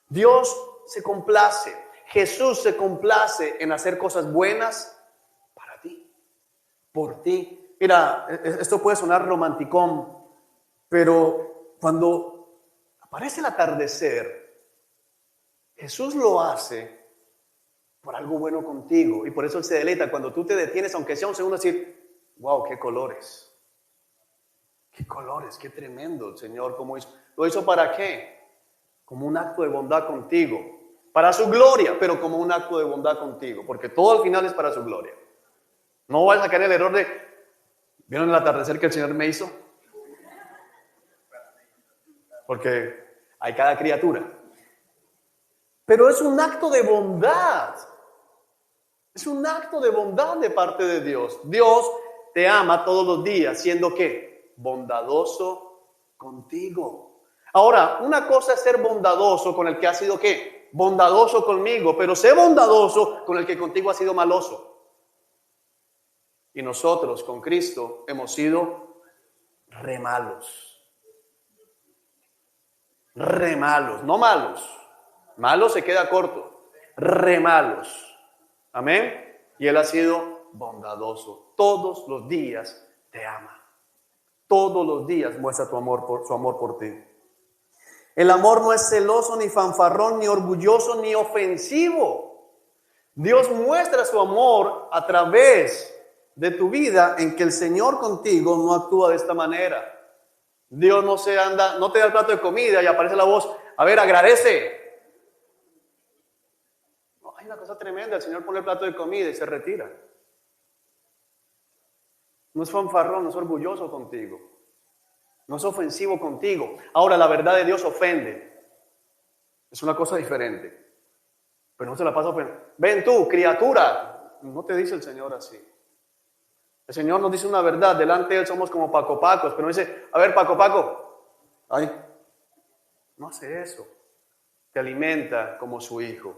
Dios se complace, Jesús se complace en hacer cosas buenas para ti, por ti. Mira, esto puede sonar romanticón, pero cuando aparece el atardecer, Jesús lo hace por algo bueno contigo. Y por eso Él se deleita cuando tú te detienes, aunque sea un segundo, decir, wow, qué colores. Qué colores, qué tremendo el Señor. ¿Cómo hizo? ¿Lo hizo para qué? Como un acto de bondad contigo. Para su gloria, pero como un acto de bondad contigo. Porque todo al final es para su gloria. No vayas a caer en el error de, ¿vieron el atardecer que el Señor me hizo? Porque hay cada criatura. Pero es un acto de bondad. Es un acto de bondad de parte de Dios. Dios te ama todos los días, siendo ¿qué? Bondadoso contigo. Ahora, una cosa es ser bondadoso con el que ha sido ¿qué? Bondadoso conmigo, pero sé bondadoso con el que contigo ha sido maloso. Y nosotros con Cristo hemos sido re malos. Re malos, no malos. Malo se queda corto. Re malos. Amén. Y Él ha sido bondadoso. Todos los días te ama. Todos los días muestra su amor por ti. El amor no es celoso, ni fanfarrón, ni orgulloso, ni ofensivo. Dios muestra su amor a través de tu vida en que el Señor contigo no actúa de esta manera. Dios no te da el plato de comida y aparece la voz, a ver, agradece. No, hay una cosa tremenda, el Señor pone el plato de comida y se retira. No es fanfarrón, no es orgulloso contigo. No es ofensivo contigo. Ahora, la verdad de Dios ofende. Es una cosa diferente. Pero no se la pasa ofendiendo. Ven tú, criatura. No te dice el Señor así. El Señor nos dice una verdad. Delante de Él somos como Pacos. Pero no dice, a ver, Paco. Ay, no hace eso. Te alimenta como su hijo.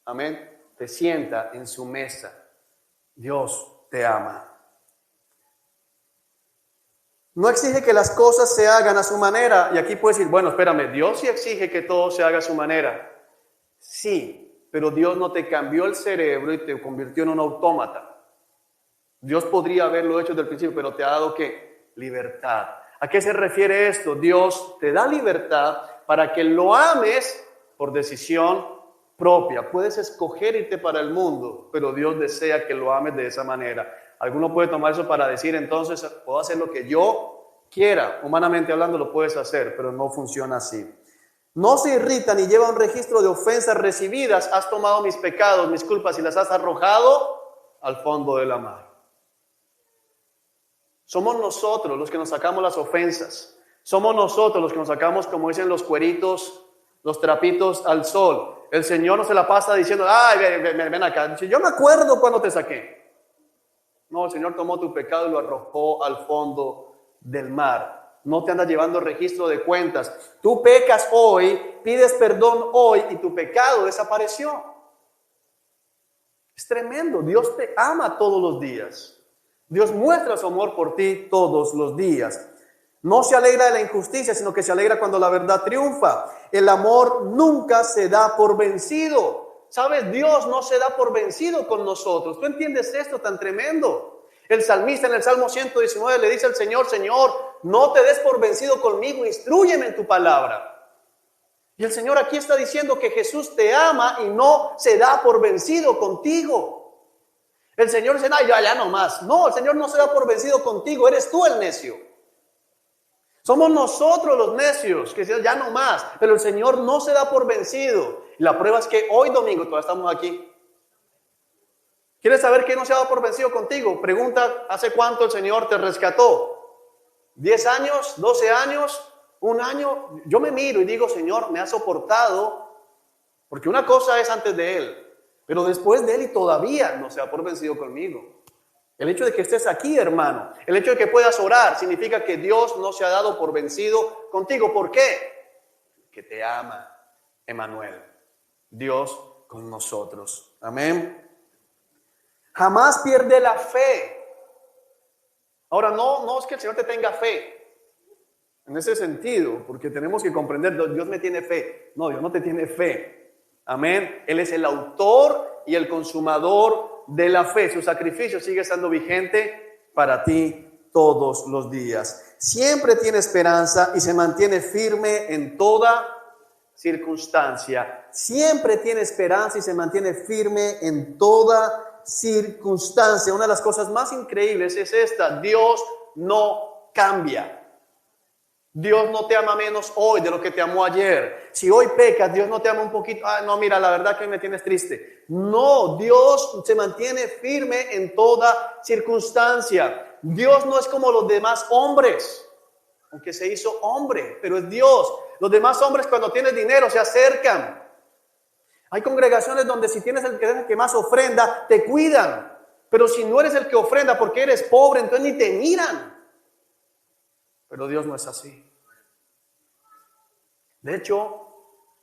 Amén. Te sienta en su mesa. Dios te ama. No exige que las cosas se hagan a su manera. Y aquí puedes decir, bueno, espérame, Dios sí exige que todo se haga a su manera. Sí, pero Dios no te cambió el cerebro y te convirtió en un autómata. Dios podría haberlo hecho desde el principio, pero te ha dado ¿qué? Libertad. ¿A qué se refiere esto? Dios te da libertad para que lo ames por decisión propia. Puedes escoger irte para el mundo, pero Dios desea que lo ames de esa manera. Alguno puede tomar eso para decir, entonces, puedo hacer lo que yo quiera. Humanamente hablando lo puedes hacer, pero no funciona así. No se irrita ni lleva un registro de ofensas recibidas. Has tomado mis pecados, mis culpas y las has arrojado al fondo de la mar. Somos nosotros los que nos sacamos las ofensas. Somos nosotros los que nos sacamos, como dicen los cueritos, los trapitos al sol. El Señor no se la pasa diciendo, ay, ven acá. Yo me acuerdo cuando te saqué. No, el Señor tomó tu pecado y lo arrojó al fondo del mar. No te andas llevando registro de cuentas. Tú pecas hoy, pides perdón hoy y tu pecado desapareció. Es tremendo. Dios te ama todos los días. Dios muestra su amor por ti todos los días. No se alegra de la injusticia, sino que se alegra cuando la verdad triunfa. El amor nunca se da por vencido. ¿Sabes? Dios no se da por vencido con nosotros. ¿Tú entiendes esto tan tremendo? El salmista en el Salmo 119 le dice al Señor, Señor, no te des por vencido conmigo, instrúyeme en tu palabra. Y el Señor aquí está diciendo que Jesús te ama y no se da por vencido contigo. El Señor dice, no, ya no más. No, el Señor no se da por vencido contigo, eres tú el necio. Somos nosotros los necios que dicen, ya no más. Pero el Señor no se da por vencido. Y la prueba es que hoy domingo todavía estamos aquí. ¿Quieres saber quién no se ha dado por vencido contigo? Pregunta, ¿hace cuánto el Señor te rescató? ¿10 años? ¿12 años? ¿1 año? Yo me miro y digo, Señor, me ha soportado. Porque una cosa es antes de Él, pero después de Él y todavía no se da por vencido conmigo. El hecho de que estés aquí, hermano, el hecho de que puedas orar, significa que Dios no se ha dado por vencido contigo. ¿Por qué? Que te ama, Emmanuel, Dios con nosotros. Amén. Jamás pierde la fe. Ahora, no es que el Señor te tenga fe, en ese sentido, porque tenemos que comprender, Dios me tiene fe. No, Dios no te tiene fe. Amén. Él es el autor y el consumador de la fe. Su sacrificio sigue estando vigente para ti todos los días. Siempre tiene esperanza y se mantiene firme en toda circunstancia. Siempre tiene esperanza y se mantiene firme en toda circunstancia. Una de las cosas más increíbles es esta: Dios no cambia. Dios no te ama menos hoy de lo que te amó ayer. Si hoy pecas, Dios no te ama un poquito. No, mira, la verdad que hoy me tienes triste. No, Dios se mantiene firme en toda circunstancia. Dios no es como los demás hombres, aunque se hizo hombre, pero es Dios. Los demás hombres, cuando tienes dinero, se acercan. Hay congregaciones donde si tienes el que más ofrenda, te cuidan. Pero si no eres el que ofrenda porque eres pobre, entonces ni te miran. Pero Dios no es así. De hecho,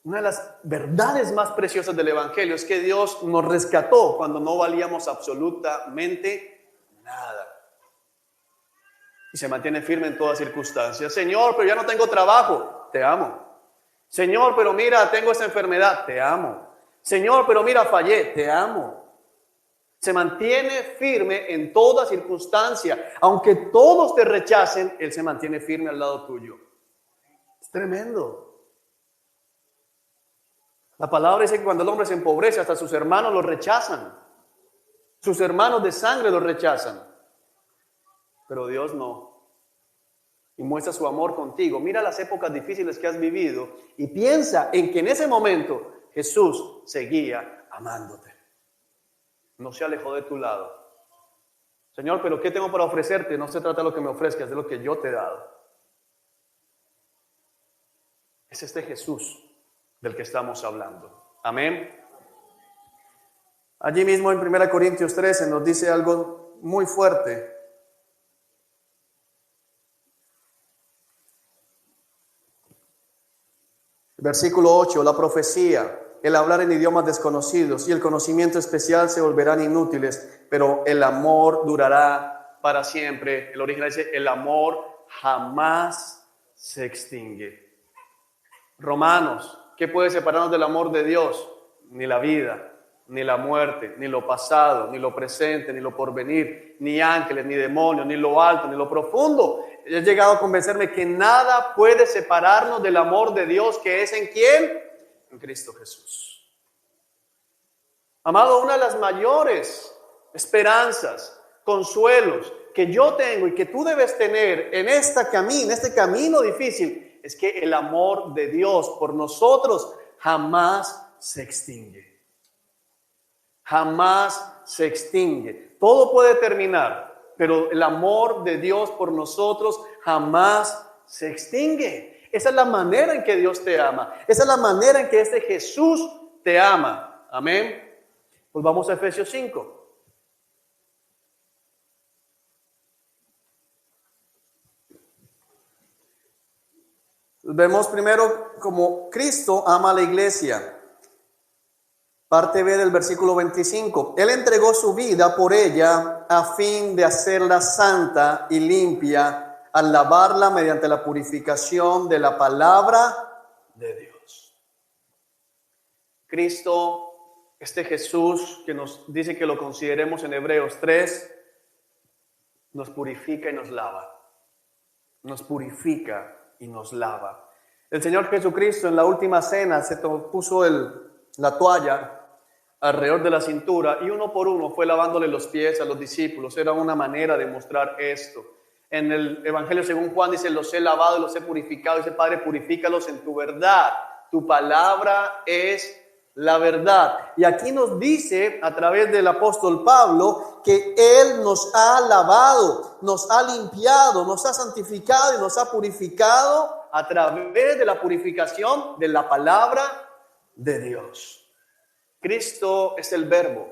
una de las verdades más preciosas del Evangelio es que Dios nos rescató cuando no valíamos absolutamente nada. Y se mantiene firme en todas circunstancias. Señor, pero ya no tengo trabajo. Te amo. Señor, pero mira, tengo esa enfermedad. Te amo. Señor, pero mira, fallé. Te amo. Se mantiene firme en toda circunstancia. Aunque todos te rechacen, Él se mantiene firme al lado tuyo. Es tremendo. La palabra dice que cuando el hombre se empobrece, hasta sus hermanos lo rechazan. Sus hermanos de sangre lo rechazan. Pero Dios no. Y muestra su amor contigo. Mira las épocas difíciles que has vivido y piensa en que en ese momento Jesús seguía amándote. No se alejó de tu lado. Señor, pero ¿qué tengo para ofrecerte? No se trata de lo que me ofrezcas, de lo que yo te he dado. Es este Jesús del que estamos hablando. Amén. Allí mismo en 1 Corintios 13 nos dice algo muy fuerte. Versículo 8, la profecía, el hablar en idiomas desconocidos y el conocimiento especial se volverán inútiles, pero el amor durará para siempre. El original dice, el amor jamás se extingue. Romanos, ¿qué puede separarnos del amor de Dios? Ni la vida, ni la muerte, ni lo pasado, ni lo presente, ni lo porvenir, ni ángeles, ni demonios, ni lo alto, ni lo profundo. He llegado a convencerme que nada puede separarnos del amor de Dios, que es ¿en quién? En Cristo Jesús. Amado, una de las mayores esperanzas, consuelos que yo tengo y que tú debes tener en este camino difícil, es que el amor de Dios por nosotros jamás se extingue. Jamás se extingue. Todo puede terminar, pero el amor de Dios por nosotros jamás se extingue. Esa es la manera en que Dios te ama. Esa es la manera en que este Jesús te ama. Amén. Pues vamos a Efesios 5. Vemos primero cómo Cristo ama a la iglesia. Parte B del versículo 25. Él entregó su vida por ella a fin de hacerla santa y limpia al lavarla mediante la purificación de la palabra de Dios. Cristo Este Jesús que nos dice que lo consideremos en Hebreos 3, nos purifica y nos lava. Nos purifica y nos lava. El Señor Jesucristo en la última cena se puso la toalla alrededor de la cintura y uno por uno fue lavándole los pies a los discípulos. Era una manera de mostrar esto. En el Evangelio según Juan dice, los he lavado y los he purificado. Dice, Padre, purifícalos en tu verdad. Tu palabra es la verdad. Y aquí nos dice a través del apóstol Pablo que Él nos ha lavado, nos ha limpiado, nos ha santificado y nos ha purificado a través de la purificación de la palabra de Dios. Cristo es el verbo.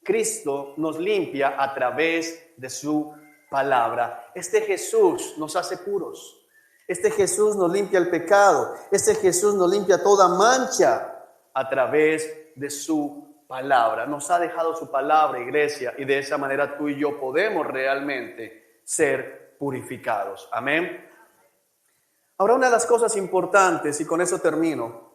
Cristo nos limpia a través de su palabra. Este Jesús nos hace puros. Este Jesús nos limpia el pecado. Este Jesús nos limpia toda mancha a través de su palabra. Nos ha dejado su palabra, iglesia, y de esa manera tú y yo podemos realmente ser purificados. Amén. Ahora, una de las cosas importantes, y con eso termino,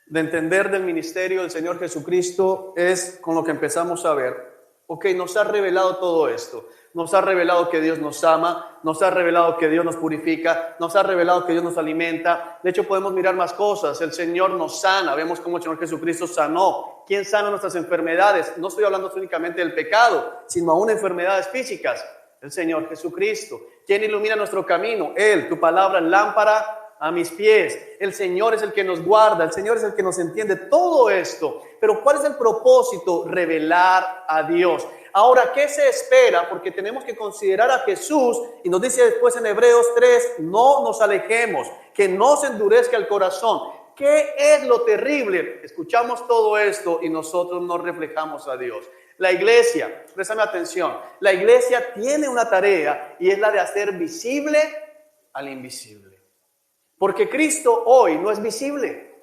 de entender del ministerio del Señor Jesucristo es con lo que empezamos a ver. Ok, nos ha revelado todo esto. Nos ha revelado que Dios nos ama, nos ha revelado que Dios nos purifica, nos ha revelado que Dios nos alimenta. De hecho, podemos mirar más cosas. El Señor nos sana. Vemos cómo el Señor Jesucristo sanó. ¿Quién sana nuestras enfermedades? No estoy hablando únicamente del pecado, sino aún enfermedades físicas. El Señor Jesucristo. ¿Quién ilumina nuestro camino? Él. Tu palabra, lámpara a mis pies. El Señor es el que nos guarda, el Señor es el que nos entiende todo esto. Pero ¿cuál es el propósito? Revelar a Dios. Ahora, ¿qué se espera? Porque tenemos que considerar a Jesús, y nos dice después en Hebreos 3, no nos alejemos, que no se endurezca el corazón. ¿Qué es lo terrible? Escuchamos todo esto y nosotros no reflejamos a Dios. La iglesia, préstame atención, la iglesia tiene una tarea y es la de hacer visible al invisible. Porque Cristo hoy no es visible.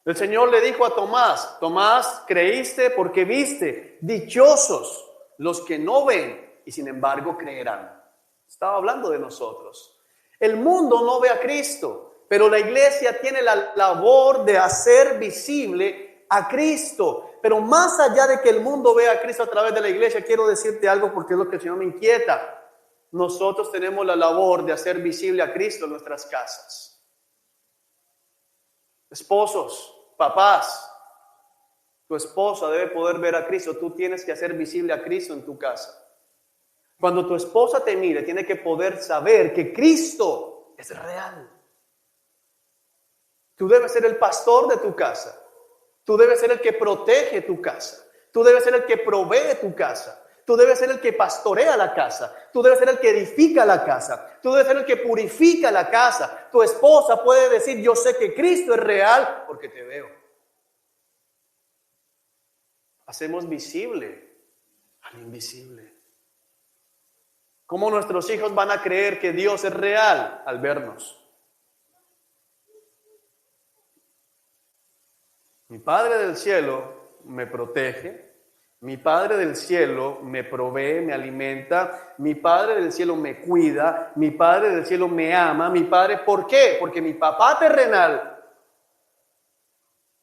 El Señor le dijo a Tomás, Tomás, creíste porque viste, dichosos los que no ven y sin embargo creerán. Estaba hablando de nosotros. El mundo no ve a Cristo, pero la iglesia tiene la labor de hacer visible a Cristo. Pero más allá de que el mundo vea a Cristo a través de la iglesia, quiero decirte algo porque es lo que el Señor me inquieta. Nosotros tenemos la labor de hacer visible a Cristo en nuestras casas. Esposos, papás, tu esposa debe poder ver a Cristo. Tú tienes que hacer visible a Cristo en tu casa. Cuando tu esposa te mire, tiene que poder saber que Cristo es real. Tú debes ser el pastor de tu casa. Tú debes ser el que protege tu casa. Tú debes ser el que provee tu casa. Tú debes ser el que pastorea la casa. Tú debes ser el que edifica la casa. Tú debes ser el que purifica la casa. Tu esposa puede decir, yo sé que Cristo es real porque te veo. Hacemos visible al invisible. ¿Cómo nuestros hijos van a creer que Dios es real al vernos? Mi Padre del cielo me protege. Mi Padre del cielo me provee, me alimenta. Mi Padre del cielo me cuida. Mi Padre del cielo me ama. Mi Padre, ¿por qué? Porque mi papá terrenal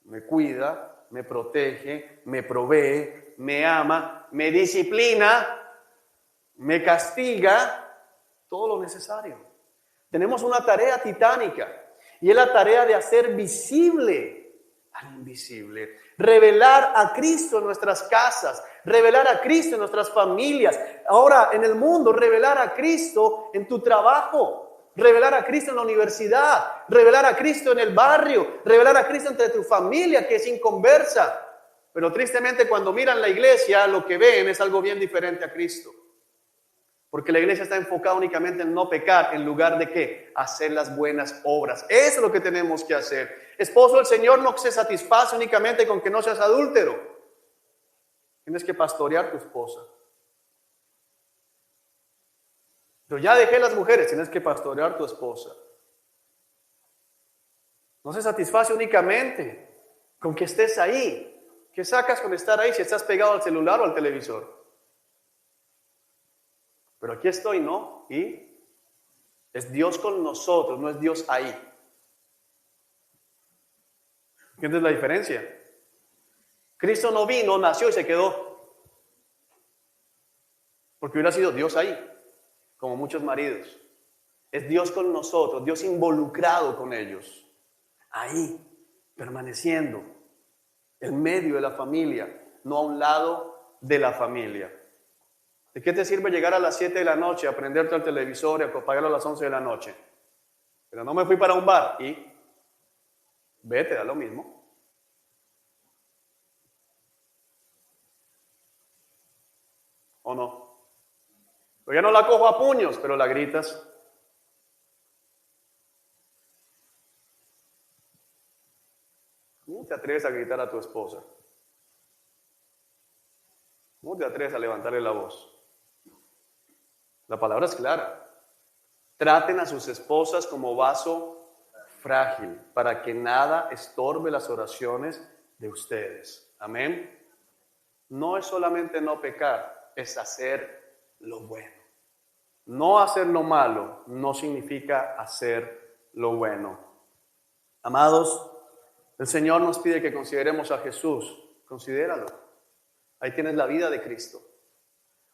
me cuida, me protege, me provee, me ama, me disciplina, me castiga, todo lo necesario. Tenemos una tarea titánica y es la tarea de hacer visible al invisible, revelar a Cristo en nuestras casas, revelar a Cristo en nuestras familias. Ahora en el mundo, revelar a Cristo en tu trabajo, revelar a Cristo en la universidad, revelar a Cristo en el barrio, revelar a Cristo entre tu familia que es inconversa. Pero tristemente cuando miran la iglesia, lo que ven es algo bien diferente a Cristo. Porque la iglesia está enfocada únicamente en no pecar, en lugar de ¿qué? Hacer las buenas obras. Eso es lo que tenemos que hacer. Esposo, el Señor no se satisface únicamente con que no seas adúltero. Tienes que pastorear a tu esposa. Pero ya dejé las mujeres, tienes que pastorear a tu esposa. No se satisface únicamente con que estés ahí. ¿Qué sacas con estar ahí si estás pegado al celular o al televisor? Pero aquí estoy, ¿no? Y es Dios con nosotros, no es Dios ahí. ¿Entiendes la diferencia? Cristo no vino, nació y se quedó. Porque hubiera sido Dios ahí, como muchos maridos. Es Dios con nosotros, Dios involucrado con ellos. Ahí, permaneciendo, en medio de la familia, no a un lado de la familia. ¿De qué te sirve llegar a las 7 de la noche, a prenderte al televisor y apagarlo a las 11 de la noche? Pero no me fui para un bar y vete, da lo mismo. ¿O no? Yo ya no la cojo a puños, pero la gritas. ¿Cómo te atreves a gritar a tu esposa? ¿Cómo te atreves a levantarle la voz? La palabra es clara. Traten a sus esposas como vaso frágil, para que nada estorbe las oraciones de ustedes. Amén. No es solamente no pecar, es hacer lo bueno. No hacer lo malo no significa hacer lo bueno. Amados, el Señor nos pide que consideremos a Jesús. Considéralo. Ahí tienes la vida de Cristo.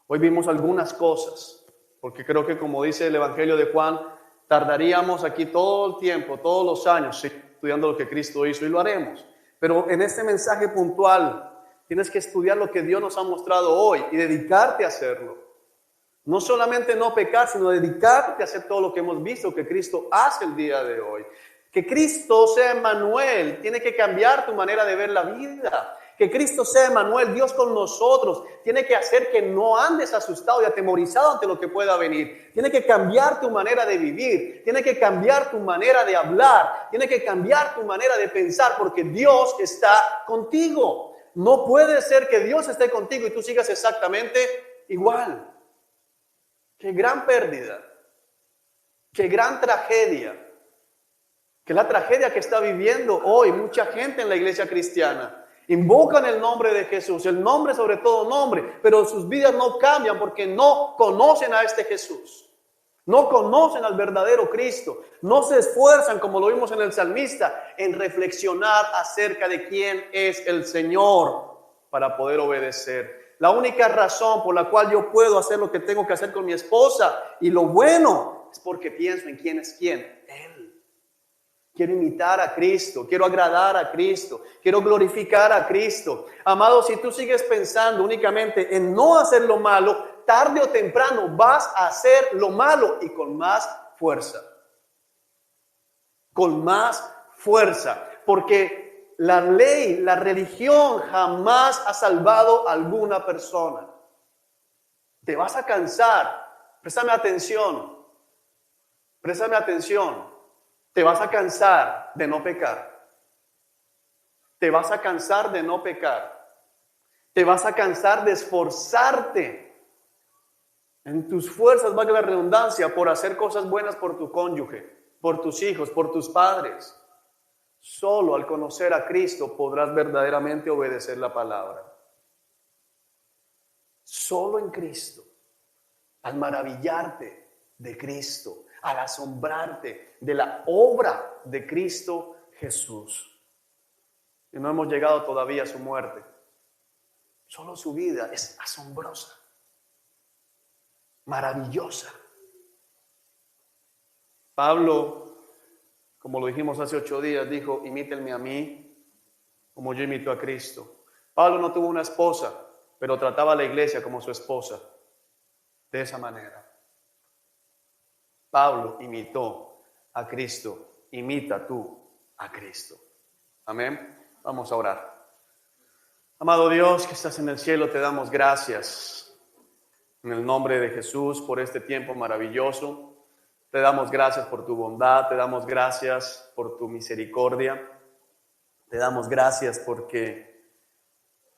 Hoy vimos algunas cosas, porque creo que como dice el Evangelio de Juan, tardaríamos aquí todo el tiempo, todos los años, estudiando lo que Cristo hizo, y lo haremos. Pero en este mensaje puntual, tienes que estudiar lo que Dios nos ha mostrado hoy y dedicarte a hacerlo. No solamente no pecar, sino dedicarte a hacer todo lo que hemos visto que Cristo hace el día de hoy. Que Cristo sea Emmanuel, tiene que cambiar tu manera de ver la vida. Que Cristo sea Emmanuel, Dios con nosotros, tiene que hacer que no andes asustado y atemorizado ante lo que pueda venir. Tiene que cambiar tu manera de vivir, tiene que cambiar tu manera de hablar, tiene que cambiar tu manera de pensar, porque Dios está contigo. No puede ser que Dios esté contigo y tú sigas exactamente igual. Qué gran pérdida, qué gran tragedia. Que la tragedia que está viviendo hoy mucha gente en la iglesia cristiana. Invocan el nombre de Jesús, el nombre sobre todo nombre, pero sus vidas no cambian porque no conocen a este Jesús. No conocen al verdadero Cristo. No se esfuerzan, como lo vimos en el salmista, en reflexionar acerca de quién es el Señor para poder obedecer. La única razón por la cual yo puedo hacer lo que tengo que hacer con mi esposa y lo bueno es porque pienso en quién es quién. Él. Quiero imitar a Cristo, quiero agradar a Cristo, quiero glorificar a Cristo. Amado, si tú sigues pensando únicamente en no hacer lo malo, tarde o temprano vas a hacer lo malo y con más fuerza. Con más fuerza, porque la ley, la religión jamás ha salvado a alguna persona. Te vas a cansar. Préstame atención. Préstame atención. Te vas a cansar de no pecar. Te vas a cansar de no pecar. Te vas a cansar de esforzarte en tus fuerzas, valga la redundancia, por hacer cosas buenas por tu cónyuge, por tus hijos, por tus padres. Solo al conocer a Cristo podrás verdaderamente obedecer la palabra. Solo en Cristo, al maravillarte de Cristo, al asombrarte de la obra de Cristo Jesús. Y no hemos llegado todavía a su muerte. Solo su vida es asombrosa, maravillosa. Pablo, como lo dijimos hace 8 días, dijo: imítenme a mí como yo imito a Cristo. Pablo no tuvo una esposa, pero trataba a la iglesia como su esposa. De esa manera. Pablo imitó a Cristo. Imita tú a Cristo. Amén. Vamos a orar. Amado Dios que estás en el cielo, te damos gracias en el nombre de Jesús por este tiempo maravilloso. Te damos gracias por tu bondad, te damos gracias por tu misericordia. Te damos gracias porque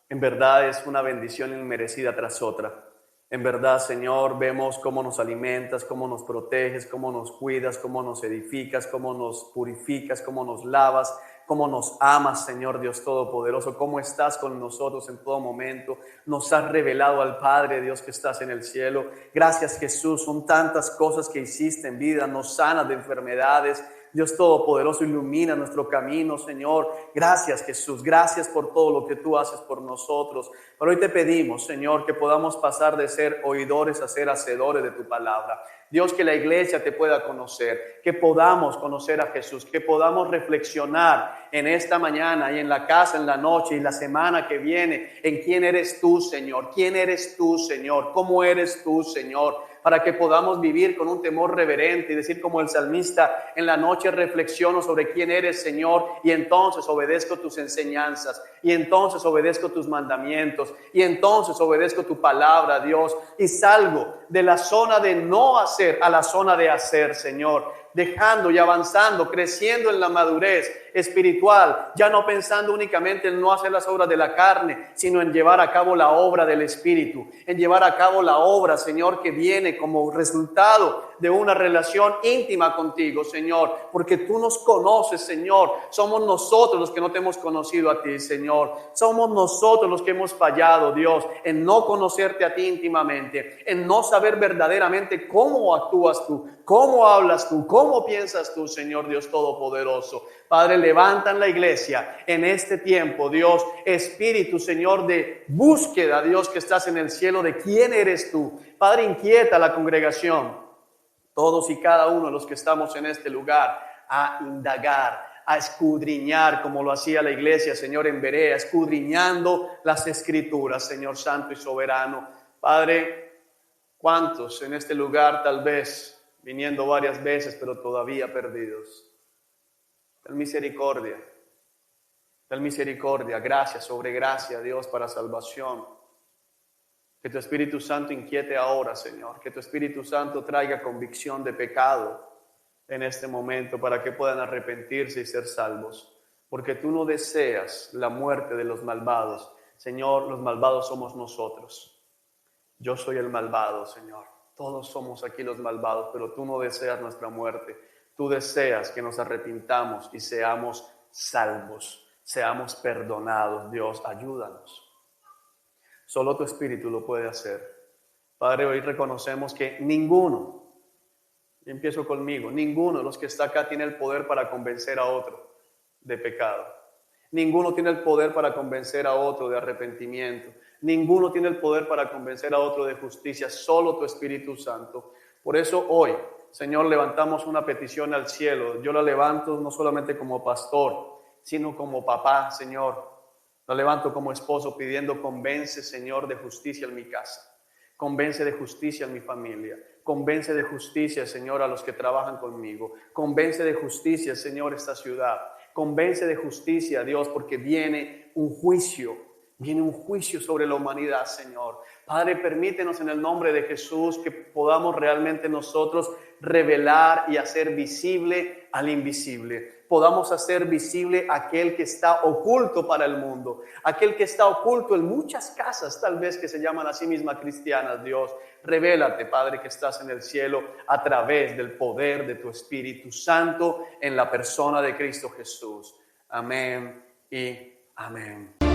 en verdad es una bendición inmerecida tras otra. En verdad, Señor, vemos cómo nos alimentas, cómo nos proteges, cómo nos cuidas, cómo nos edificas, cómo nos purificas, cómo nos lavas, cómo nos amas, Señor Dios Todopoderoso, cómo estás con nosotros en todo momento. Nos has revelado al Padre, Dios que estás en el cielo. Gracias, Jesús, son tantas cosas que hiciste en vida, nos sanas de enfermedades, Dios Todopoderoso, ilumina nuestro camino, Señor. Gracias, Jesús. Gracias por todo lo que tú haces por nosotros. Pero hoy te pedimos, Señor, que podamos pasar de ser oidores a ser hacedores de tu palabra. Dios, que la iglesia te pueda conocer, que podamos conocer a Jesús, que podamos reflexionar en esta mañana y en la casa, en la noche y la semana que viene, en quién eres tú, Señor, quién eres tú, Señor, cómo eres tú, Señor, para que podamos vivir con un temor reverente y decir como el salmista, en la noche reflexiono sobre quién eres, Señor, y entonces obedezco tus enseñanzas, y entonces obedezco tus mandamientos, y entonces obedezco tu palabra, Dios, y salgo de la zona de no hacer a la zona de hacer, Señor, dejando y avanzando, creciendo en la madurez espiritual, ya no pensando únicamente en no hacer las obras de la carne, sino en llevar a cabo la obra del Espíritu, en llevar a cabo la obra, Señor, que viene como resultado de una relación íntima contigo, Señor, porque tú nos conoces, Señor. Somos nosotros los que no te hemos conocido a ti, Señor. Somos nosotros los que hemos fallado, Dios, en no conocerte a ti íntimamente, en no saber verdaderamente cómo actúas tú, cómo hablas tú, cómo piensas tú, Señor Dios Todopoderoso. Padre, levantan la iglesia en este tiempo, Dios, Espíritu, Señor, de búsqueda, Dios, que estás en el cielo, de quién eres tú. Padre, inquieta a la congregación, todos y cada uno de los que estamos en este lugar, a indagar, a escudriñar, como lo hacía la iglesia, Señor, en Berea, escudriñando las Escrituras, Señor Santo y Soberano. Padre, ¿cuántos en este lugar tal vez viniendo varias veces, pero todavía perdidos? Ten misericordia, gracia sobre gracia, Dios, para salvación. Que tu Espíritu Santo inquiete ahora, Señor, que tu Espíritu Santo traiga convicción de pecado en este momento para que puedan arrepentirse y ser salvos, porque tú no deseas la muerte de los malvados. Señor, los malvados somos nosotros. Yo soy el malvado, Señor. Todos somos aquí los malvados, pero tú no deseas nuestra muerte. Tú deseas que nos arrepintamos y seamos salvos, seamos perdonados. Dios, ayúdanos. Solo tu Espíritu lo puede hacer. Padre, hoy reconocemos que ninguno, y empiezo conmigo, ninguno de los que está acá tiene el poder para convencer a otro de pecado. Ninguno tiene el poder para convencer a otro de arrepentimiento. Ninguno tiene el poder para convencer a otro de justicia, solo tu Espíritu Santo. Por eso hoy, Señor, levantamos una petición al cielo. Yo la levanto no solamente como pastor, sino como papá, Señor. La levanto como esposo pidiendo, convence, Señor, de justicia en mi casa. Convence de justicia en mi familia. Convence de justicia, Señor, a los que trabajan conmigo. Convence de justicia, Señor, esta ciudad. Convence de justicia, Dios, porque viene un juicio sobre la humanidad, Señor. Padre, permítenos en el nombre de Jesús que podamos realmente nosotros revelar y hacer visible al invisible. Podamos hacer visible aquel que está oculto para el mundo, aquel que está oculto en muchas casas, tal vez que se llaman a sí mismas cristianas, Dios. Revélate, Padre, que estás en el cielo a través del poder de tu Espíritu Santo en la persona de Cristo Jesús. Amén y amén.